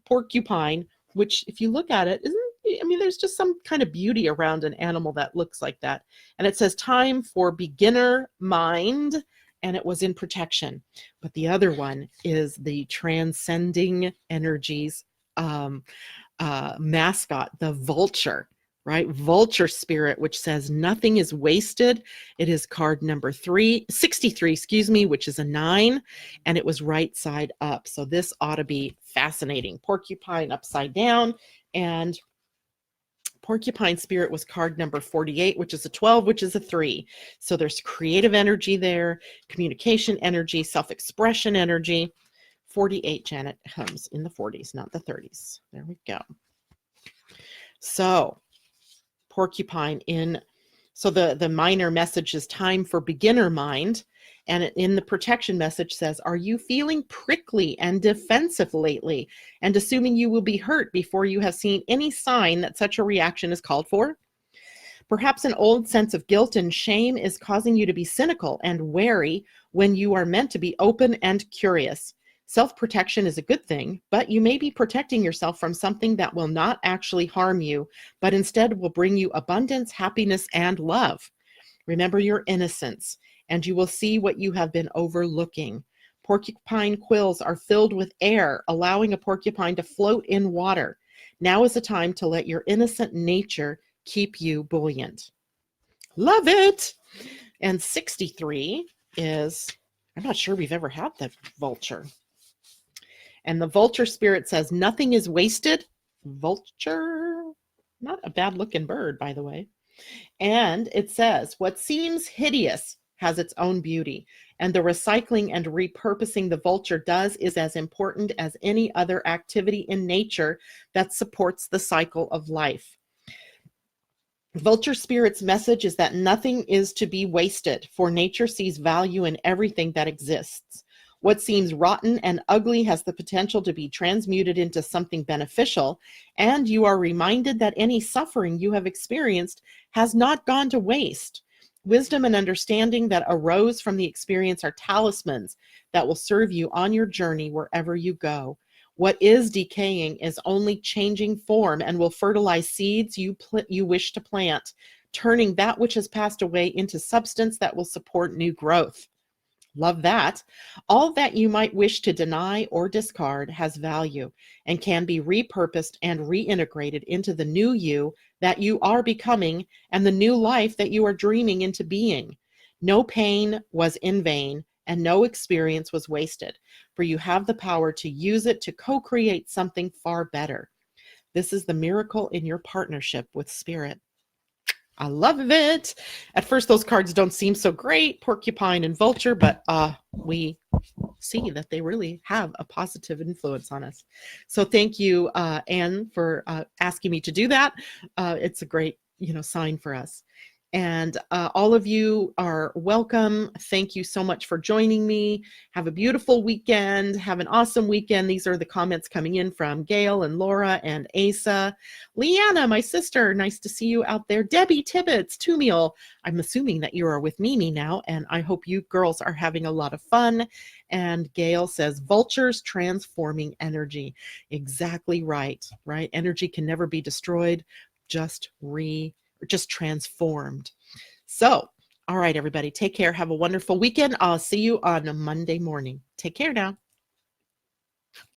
Porcupine, which if you look at it, there's just some kind of beauty around an animal that looks like that. And it says time for beginner mind, and it was in protection. But the other one is the transcending energies mascot, the vulture, right? Vulture spirit, which says nothing is wasted. It is card number 63, which is a 9, and it was right side up. So this ought to be fascinating. Porcupine upside down, and porcupine spirit was card number 48, which is a 12, which is a 3. So there's creative energy there, communication energy, self-expression energy. 48, Janet comes in the 40s, not the 30s. There we go. So porcupine so the minor message is time for beginner mind. And in the protection message says, are you feeling prickly and defensive lately and assuming you will be hurt before you have seen any sign that such a reaction is called for? Perhaps an old sense of guilt and shame is causing you to be cynical and wary when you are meant to be open and curious. Self-protection is a good thing, but you may be protecting yourself from something that will not actually harm you, but instead will bring you abundance, happiness, and love. Remember your innocence, and you will see what you have been overlooking. Porcupine quills are filled with air, allowing a porcupine to float in water. Now is the time to let your innocent nature keep you buoyant. Love it! And 63 is, I'm not sure we've ever had the vulture. And the vulture spirit says, nothing is wasted. Vulture, not a bad looking bird, by the way. And it says, what seems hideous has its own beauty. And the recycling and repurposing the vulture does is as important as any other activity in nature that supports the cycle of life. Vulture spirit's message is that nothing is to be wasted, for nature sees value in everything that exists. What seems rotten and ugly has the potential to be transmuted into something beneficial, and you are reminded that any suffering you have experienced has not gone to waste. Wisdom and understanding that arose from the experience are talismans that will serve you on your journey wherever you go. What is decaying is only changing form and will fertilize seeds you wish to plant, turning that which has passed away into substance that will support new growth. Love that. All that you might wish to deny or discard has value and can be repurposed and reintegrated into the new you that you are becoming and the new life that you are dreaming into being. No pain was in vain and no experience was wasted, for you have the power to use it to co-create something far better. This is the miracle in your partnership with Spirit. I love it. At first, those cards don't seem so great, porcupine and vulture, but we see that they really have a positive influence on us. So thank you, Anne, for asking me to do that. It's a great, sign for us. And all of you are welcome. Thank you so much for joining me. Have a beautiful weekend. Have an awesome weekend. These are the comments coming in from Gail and Laura and Asa. Leanna, my sister, nice to see you out there. Debbie Tibbetts, Tumiel. I'm assuming that you are with Mimi now, and I hope you girls are having a lot of fun. And Gail says, vultures transforming energy. Exactly right, right? Energy can never be destroyed, just transformed. So, all right, everybody, take care. Have a wonderful weekend. I'll see you on a Monday morning. Take care now.